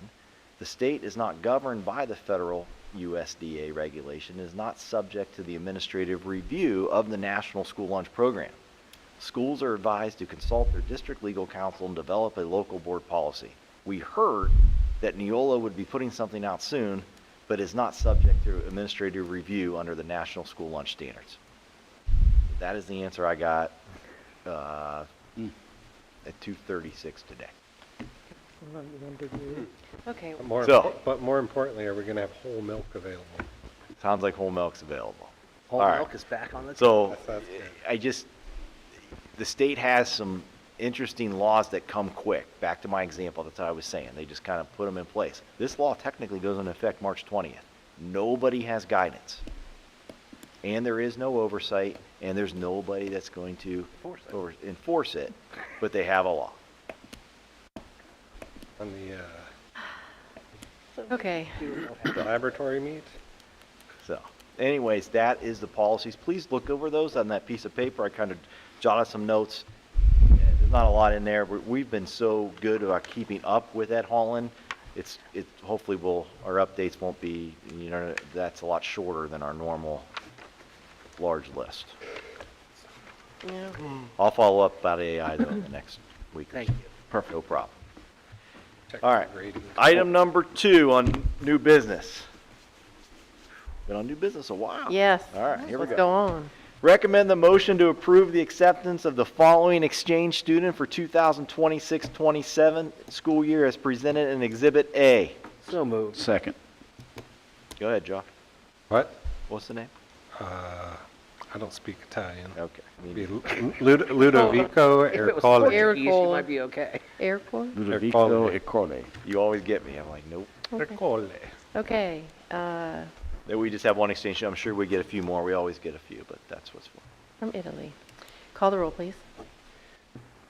The state is not governed by the federal USDA regulation, is not subject to the administrative review of the National School Lunch Program. Schools are advised to consult their district legal counsel and develop a local board policy. We heard that Neola would be putting something out soon, but is not subject to administrative review under the National School Lunch Standards. That is the answer I got at 2:36 today. Okay, But more importantly, are we going to have whole milk available? Sounds like whole milk's available. Whole All right. milk is back on the So That's good. the state has some interesting laws that come quick. Back to my example, that's what I was saying. They just kind of put them in place. This law technically goes into effect March 20th. Nobody has guidance. And there is no oversight, and there's nobody that's going to enforce it, but they have a law. On okay. the laboratory meat? So, anyways, that is the policies. Please look over those on that piece of paper. I kind of jotted some notes. There's not a lot in there. We've been so good about keeping up with Ed Holland. Hopefully our updates won't be, that's a lot shorter than our normal large list. Yeah. I'll follow up about AI though in the next week or Thank so. you. Perfect. No problem. Check All the right. grading. Item number 2 on new business. Been on new business a while. Yes. All right, here we Let's go. go on. Recommend the motion to approve the acceptance of the following exchange student for 2026-27 school year as presented in Exhibit A. So moved. Second. Go ahead, Josh. What? What's the name? I don't speak Italian. Okay. Be Ludovico If it was Ercole. Portuguese, you Ercole. might be okay. Airport? Ludovico Ercole. You always get me. I'm like, nope. Ercole. Okay. That we just have one exchange. I'm sure we get a few more. We always get a few, but that's what's for. From Italy. Call the roll, please.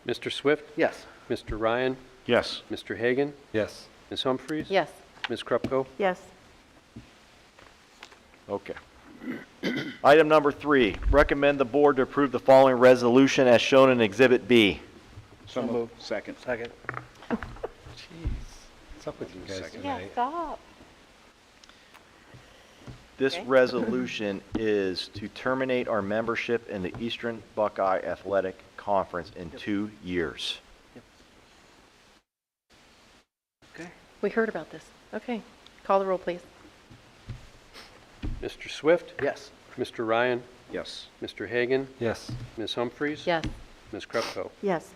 Mr. Swift? Yes. Mr. Ryan? Yes. Mr. Hagan? Yes. Ms. Humphries? Yes. Ms. Krupko? Yes. Okay. Item number 3, recommend the board to approve the following resolution as shown in Exhibit B. So moved. Second. Second. Jeez. What's up with you guys Yeah, tonight? stop. This Okay. resolution is to terminate our membership in the Eastern Buckeye Athletic Conference in 2 years. Okay. We heard about this. Okay. Call the roll, please. Mr. Swift? Yes. Mr. Ryan? Yes. Mr. Hagan? Yes. Ms. Humphries? Yes. Ms. Krupko? Yes.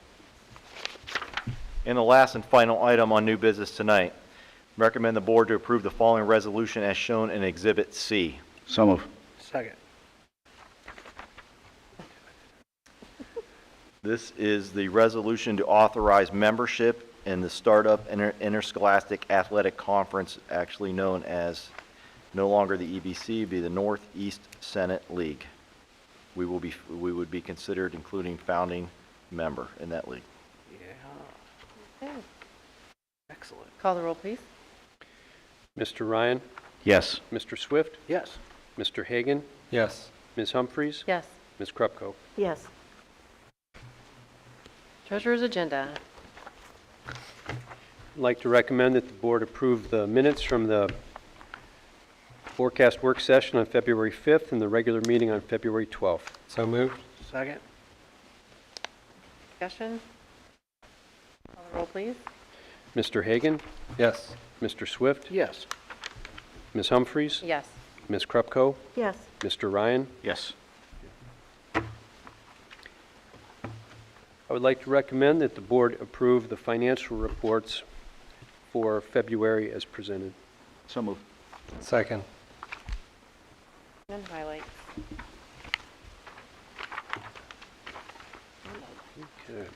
And the last and final item on new business tonight, recommend the board to approve the following resolution as shown in Exhibit C. So moved. Second. This is the resolution to authorize membership in the Startup Interscholastic Athletic Conference, actually known as no longer the EBC, be the Northeast Senate League. We would be considered including founding member in that league. Yeah. Okay. Excellent. Call the roll, please. Mr. Ryan? Yes. Mr. Swift? Yes. Mr. Hagan? Yes. Ms. Humphries? Yes. Ms. Krupko? Yes. Treasurer's agenda. I'd like to recommend that the board approve the minutes from the forecast work session on February 5th and the regular meeting on February 12th. So moved. Second. Discussion. Call the roll, please. Mr. Hagan? Yes. Mr. Swift? Yes. Ms. Humphries? Yes. Ms. Krupko? Yes. Mr. Ryan? Yes. I would like to recommend that the board approve the financial reports for February as presented. So moved. Second. And highlights. Okay.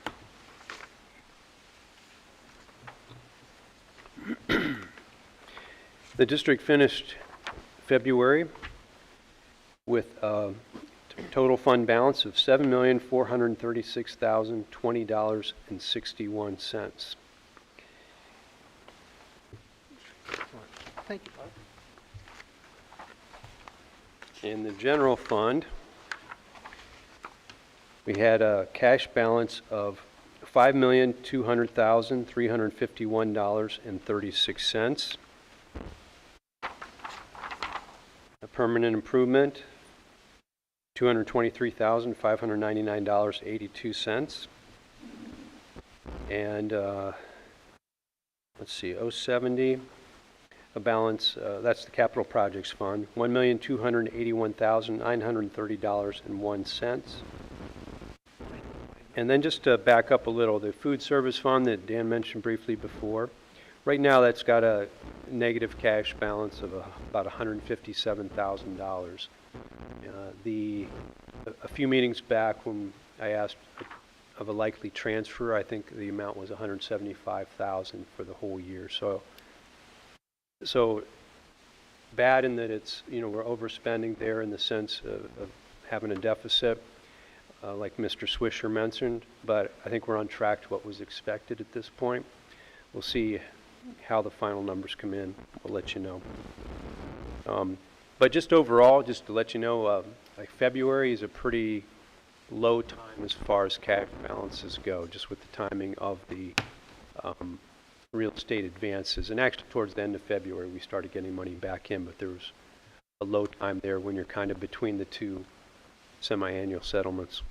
The district finished February with a total fund balance of $7,436,020.61. Thank you, Bob. In the general fund, we had a cash balance of $5,200,351.36. A permanent improvement, $223,599.82. And let's see, 070, a balance, that's the capital projects fund, $1,281,930.01. And then just to back up a little, the food service fund that Dan mentioned briefly before, right now that's got a negative cash balance of about $157,000. A few meetings back when I asked of a likely transfer, I think the amount was $175,000 for the whole year. So bad in that it's, we're overspending there in the sense of having a deficit, like Mr. Swisher mentioned, but I think we're on track to what was expected at this point. We'll see how the final numbers come in. We'll let you know. But just overall, just to let you know, like February is a pretty low time as far as cash balances go, just with the timing of the real estate advances. And actually towards the end of February, we started getting money back in, but there was a low time there when you're kind of between the two semi-annual settlements.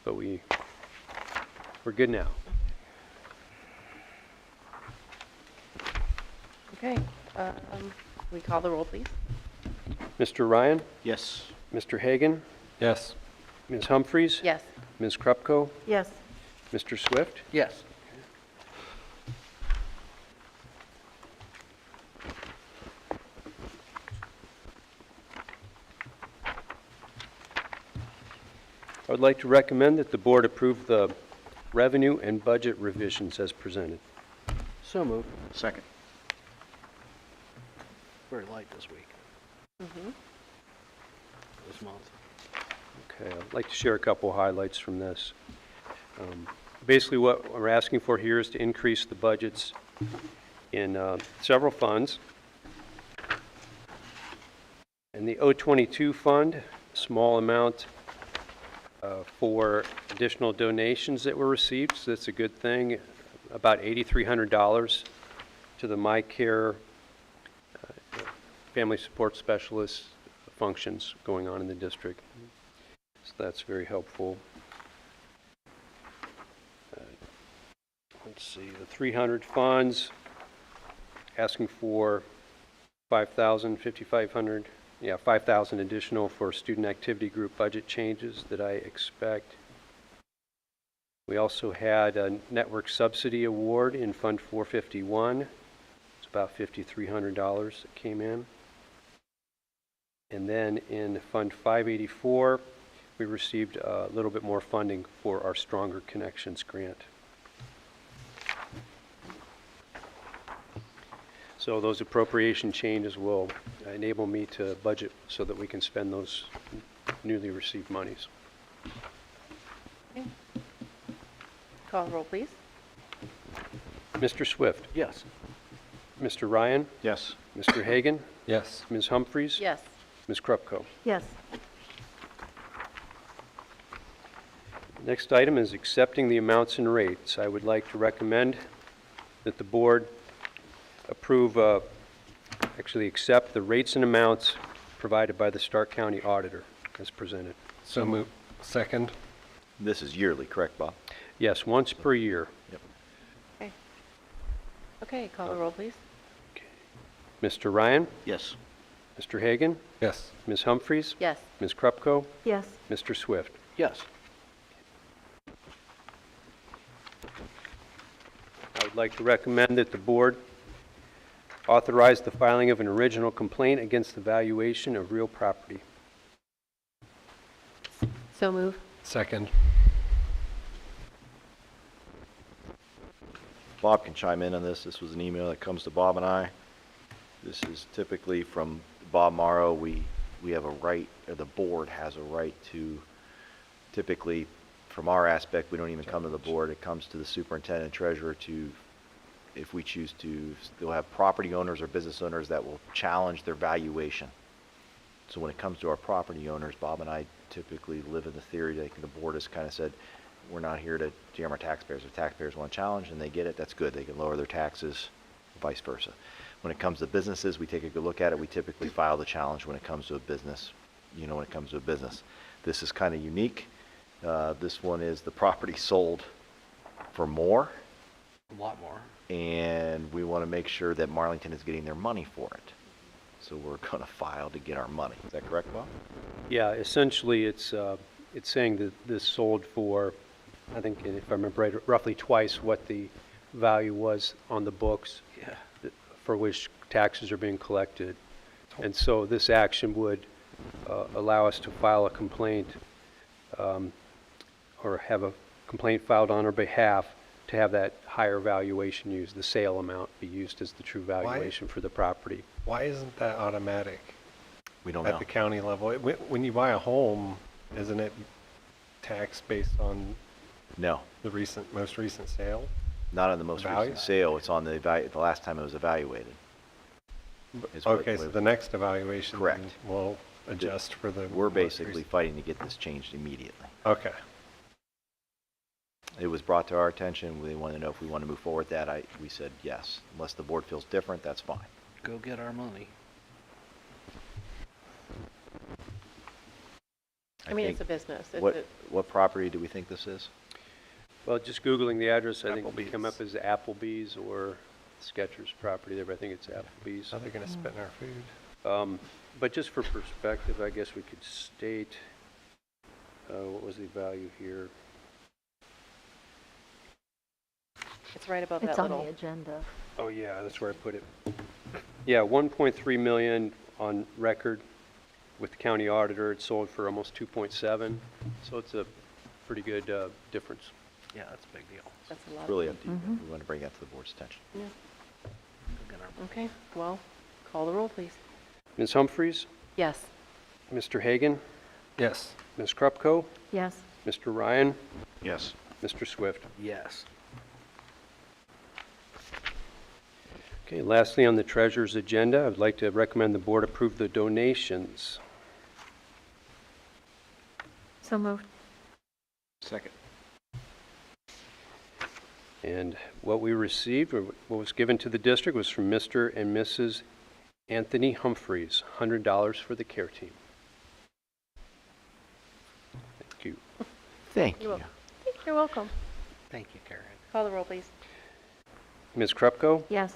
But we're good now. Okay, we call the roll, please? Mr. Ryan? Yes. Mr. Hagan? Yes. Ms. Humphries? Yes. Ms. Krupko? Yes. Mr. Swift? Yes. I would like to recommend that the board approve the revenue and budget revisions as presented. So moved. Second. Very light this week, Mm-hmm. this month. Okay, I'd like to share a couple highlights from this. Basically, what we're asking for here is to increase the budgets in several funds. In the O22 fund, small amount for additional donations that were received, so that's a good thing. About $8,300 to the MyCare Family Support Specialist functions going on in the district. So that's very helpful. Let's see, the 300 funds, asking for 5,000, 5,500, yeah, 5,000 additional for student activity group budget changes that I expect. We also had a network subsidy award in Fund 451. It's about $5,300 that came in. And then in Fund 584, we received a little bit more funding for our Stronger Connections grant. So those appropriation changes will enable me to budget so that we can spend those newly received monies. Okay. Call the roll, please? Mr. Swift? Yes. Mr. Ryan? Yes. Mr. Hagan? Yes. Ms. Humphries? Yes. Ms. Krupko? Yes. Next item is accepting the amounts and rates. I would like to recommend that the board approve, actually accept the rates and amounts provided by the Stark County Auditor as presented. So moved. Second. This is yearly, correct, Bob? Yes, once per year. Okay. Okay, call the roll, please? Mr. Ryan? Yes. Mr. Hagan? Yes. Ms. Humphries? Yes. Ms. Krupko? Yes. Mr. Swift? Yes. I would like to recommend that the board authorize the filing of an original complaint against the valuation of real property. So move. Second. Bob can chime in on this. This was an email that comes to Bob and I. This is typically from Bob Morrow. We have a right, or the board has a right to, typically, from our aspect, we don't even come to the board. It comes to the superintendent and treasurer to, if we choose to, they'll have property owners or business owners that will challenge their valuation. So when it comes to our property owners, Bob and I typically live in the theory that the board has kind of said, we're not here to jam our taxpayers. If taxpayers want to challenge and they get it, that's good. They can lower their taxes, vice versa. When it comes to businesses, we take a good look at it. We typically file the challenge when it comes to a business, when it comes to a business. This is kind of unique. This one is the property sold for more, A lot more. and we want to make sure that Marlington is getting their money for it. So we're going to file to get our money. Is that correct, Bob? Yeah, essentially, it's saying that this sold for, I think, if I remember right, roughly twice what the value was on the books. Yeah. For which taxes are being collected. And so this action would allow us to file a complaint or have a complaint filed on our behalf to have that higher valuation used, the sale amount be used as the true valuation for the property. Why isn't that automatic We don't know. at the county level? When you buy a home, isn't it taxed based on No, the most recent sale? not on the most Value? recent sale. It's on the last time it was evaluated. Is what- Okay, so the next evaluation Correct. will adjust for the. We're most basically recent- fighting to get this changed immediately. Okay. It was brought to our attention. They wanted to know if we want to move forward with that. We said yes. Unless the board feels different, that's fine. Go get our money. I mean, it's think- a business. It's What, a- what property do we think this is? Well, just Googling the address, I think we Applebee's. come up as Applebee's or Skechers property there, but I think it's Applebee's. How they're gonna spit in our food. But just for perspective, I guess we could state, what was the value here? It's right above It's that on the little, agenda. Oh, yeah, that's where I put it. Yeah, 1.3 million on record with the county auditor. It sold for almost 2.7, so it's a pretty good difference. Yeah, that's a big deal. that's a lot. Really up to you. We want to bring that to the board's attention. Yeah. Okay, well, call the roll, please. Ms. Humphries, Yes. Mr. Hagan, Yes. Ms. Krupko, Yes. Mr. Ryan, Yes. Mr. Swift. Yes. Okay, lastly, on the treasurer's agenda, I'd like to recommend the board approve the donations. So moved. Second. And what we received, or what was given to the district, was from Mr. and Mrs. Anthony Humphreys, $100 for the care team. Thank you. Thank You're you. welcome. You're welcome. Thank you, Karen. Call the roll, please. Ms. Krupko, Yes.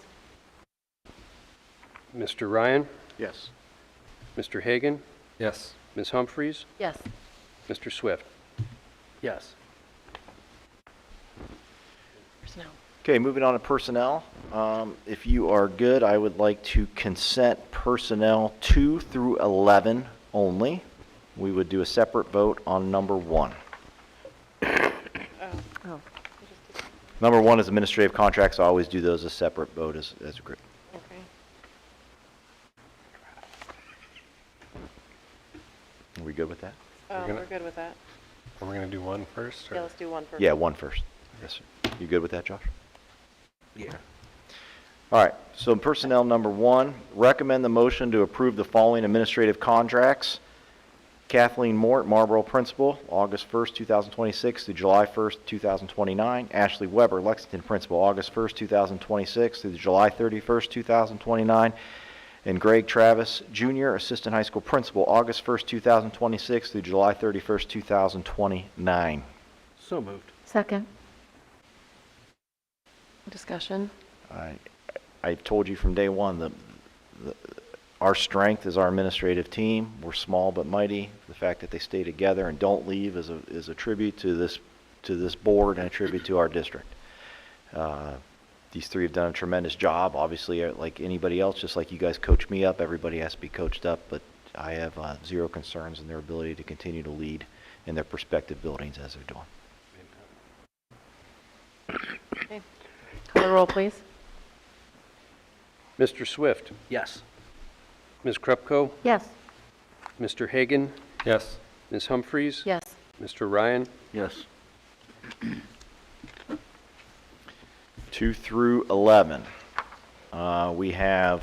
Mr. Ryan, Yes. Mr. Hagan, Yes. Ms. Humphreys, Yes. Mr. Swift. Yes. Personnel. Okay, moving on to personnel. If you are good, I would like to consent personnel 2 through 11 only. We would do a separate vote on number 1. Oh. Number 1 is administrative contracts. I always do those as separate vote as a group. Okay. Are we good with that? We're good with that. And we're gonna do one first, or? Yeah, let's do one first. Yeah, 1 first. Yes, sir. You good with that, Josh? Yeah. All right, so personnel number 1, recommend the motion to approve the following administrative contracts. Kathleen Mort, Marlboro Principal, August 1st, 2026 through July 1st, 2029. Ashley Weber, Lexington Principal, August 1st, 2026 through July 31st, 2029. And Greg Travis, Jr., Assistant High School Principal, August 1st, 2026 through July 31st, 2029. So moved. Second. Discussion. I've told you from day one, our strength is our administrative team. We're small but mighty. The fact that they stay together and don't leave is a tribute to this board and a tribute to our district. These 3 have done a tremendous job. Obviously, like anybody else, just like you guys coach me up, everybody has to be coached up, but I have zero concerns in their ability to continue to lead in their respective buildings as they're doing. Okay. Call the roll, please. Mr. Swift, Yes. Ms. Krupko, Yes. Mr. Hagan, Yes. Ms. Humphreys, Yes. Mr. Ryan, Yes. 2 through 11. We have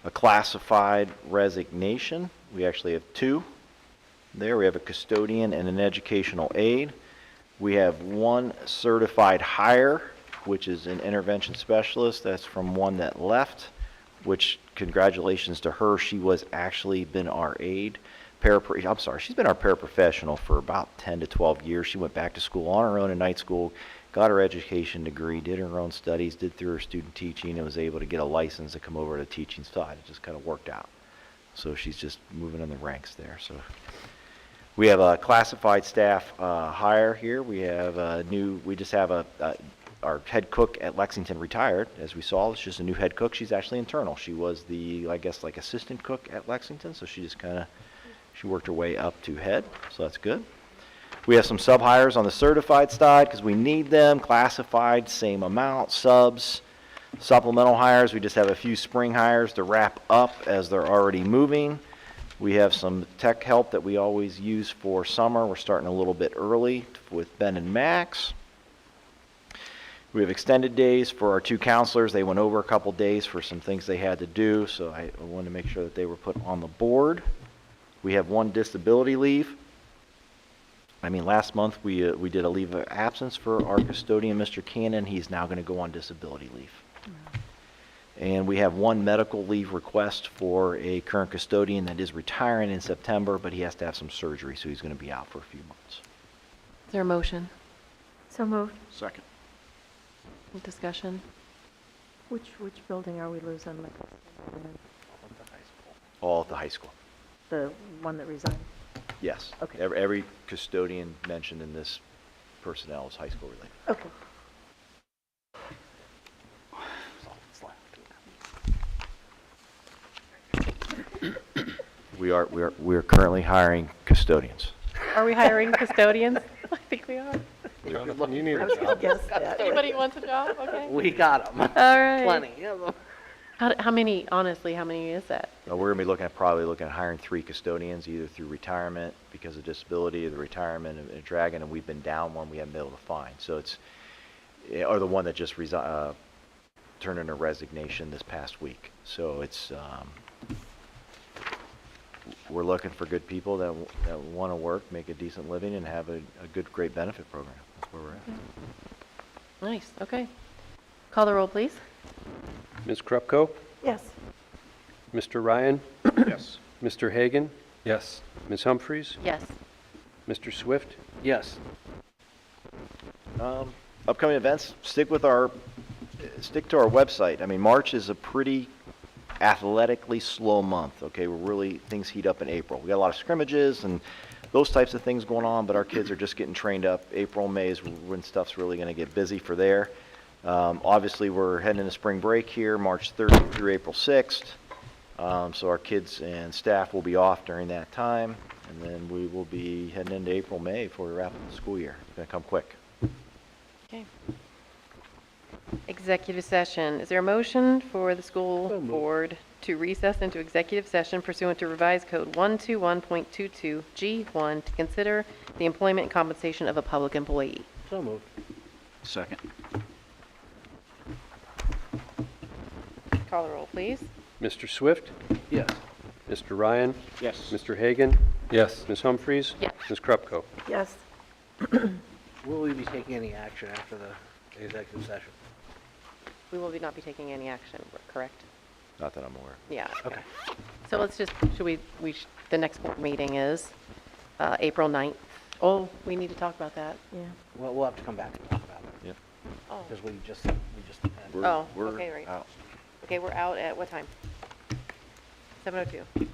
a classified resignation. We actually have 2 there. We have a custodian and an educational aide. We have 1 certified hire, which is an intervention specialist. That's from one that left, which congratulations to her. She was actually been our aide. She's been our paraprofessional for about 10 to 12 years. She went back to school on her own in night school, got her education degree, did her own studies, did through her student teaching, and was able to get a license to come over to the teaching side. It just kind of worked out. So she's just moving in the ranks there. So we have a classified staff hire here. We have we just have our head cook at Lexington retired, as we saw. It's just a new head cook. She's actually internal. She was the, I guess, like assistant cook at Lexington, so she just she worked her way up to head, so that's good. We have some sub hires on the certified side because we need them. Classified, same amount. Subs, supplemental hires. We just have a few spring hires to wrap up as they're already moving. We have some tech help that we always use for summer. We're starting a little bit early with Ben and Max. We have extended days for our 2 counselors. They went over a couple days for some things they had to do, so I wanted to make sure that they were put on the board. We have 1 disability leave. Last month we did a leave of absence for our custodian, Mr. Cannon. He's now going to go on disability leave. And we have one medical leave request for a current custodian that is retiring in September, but he has to have some surgery, so he's going to be out for a few months. Is there a motion? So moved. Second. Discussion? Which building are we losing? All at the high school. The one that resigned? Yes. Okay. Every custodian mentioned in this personnel is high school related. Okay. We are currently hiring custodians. Are we hiring custodians? I think we are. Jonathan, you need I a was going to job. guess that. Anybody wants a job? Okay. We got them. All right. Plenty of them. How many, honestly, how many is that? We're going to be probably looking at hiring 3 custodians, either through retirement because of disability, or the retirement of Dragon, and we've been down one we haven't been able to find. So it's, or the one that just turned in a resignation this past week. So it's, we're looking for good people that want to work, make a decent living, and have a good, great benefit program. That's where we're at. Nice, okay. Call the roll, please. Ms. Krupko? Yes. Mr. Ryan? Yes. Mr. Hagan? Yes. Ms. Humphries? Yes. Mr. Swift? Yes. Upcoming events, stick to our website. I mean, March is a pretty athletically slow month, okay? Things heat up in April. We got a lot of scrimmages and those types of things going on, but our kids are just getting trained up. April, May is when stuff's really going to get busy for there. Obviously, we're heading into spring break here, March 30th through April 6th. So our kids and staff will be off during that time, and then we will be heading into April, May before we wrap up the school year. It's going to come quick. Okay. Executive session. Is there a motion for the school board to recess into executive session pursuant to revised code 121.22 G1 to consider the employment and compensation of a public employee? So moved. Second. Call the roll, please. Mr. Swift? Yes. Mr. Ryan? Yes. Mr. Hagan? Yes. Ms. Humphries? Yes. Ms. Krupko? Yes. Will we be taking any action after the executive session? We will not be taking any action, correct? Not that I'm aware. Yeah. Okay. So let's just, the next board meeting is April 9th. Oh, we need to talk about that. Yeah. Well, we'll have to come back and talk about it. Yep. Oh, Because we just. Oh, We're okay, right. out. Okay, we're out at what time? 7:02.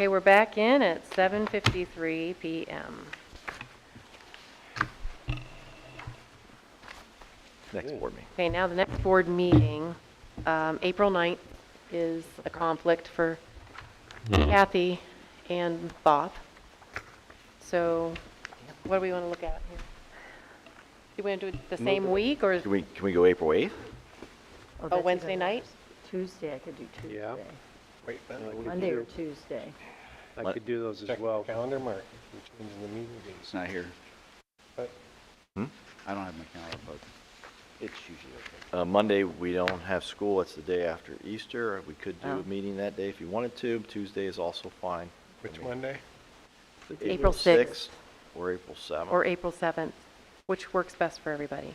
Okay, we're back in at 7:53 PM. Next board meeting. Okay, now the next board meeting, April 9th is a conflict for Kathy and Bob. So what do we want to look at here? Do we want to do it the same week or, Can we go April 8th? oh, Wednesday night? Tuesday, I could do Tuesday. Yeah. Wait, Monday or Tuesday. I could do those as check well. the calendar, Mark. We're changing the meeting dates. It's not here. But I don't have my calendar, but it's usually okay. Monday, we don't have school. It's the day after Easter. We could do Oh. a meeting that day if you wanted to. Tuesday is also fine. which Monday? April 6th. Or April 7th. Or April 7th, which works best for everybody.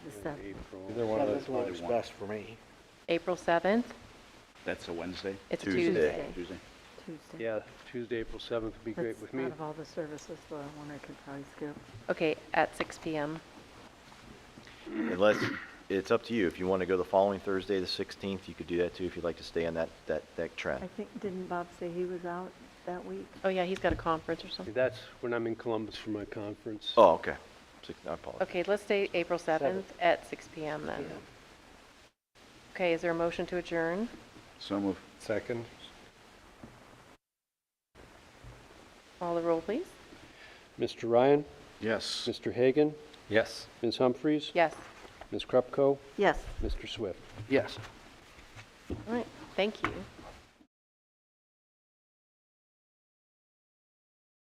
The 7th. April. Either one of those Seventh works probably best for me. April 7th, That's a Wednesday? it's a Tuesday. Tuesday. Tuesday? Tuesday. Yeah, Tuesday, April 7th would be great That's with me. Out of all the services, the one I could probably skip. Okay, at 6 PM. Unless, it's up to you. If you want to go the following Thursday, the 16th, you could do that too if you'd like to stay on that trend. I think, didn't Bob say he was out that week? Oh, yeah, he's got a conference or something. That's when I'm in Columbus for my conference. Oh, okay. I apologize. Okay, let's stay April 7th at 6 PM then. Okay, is there a motion to adjourn? So move. Second? Call the roll, please. Mr. Ryan, Yes. Mr. Hagan, Yes. Ms. Humphries, Yes. Ms. Krupko, Yes. Mr. Swift. Yes. All right, thank you.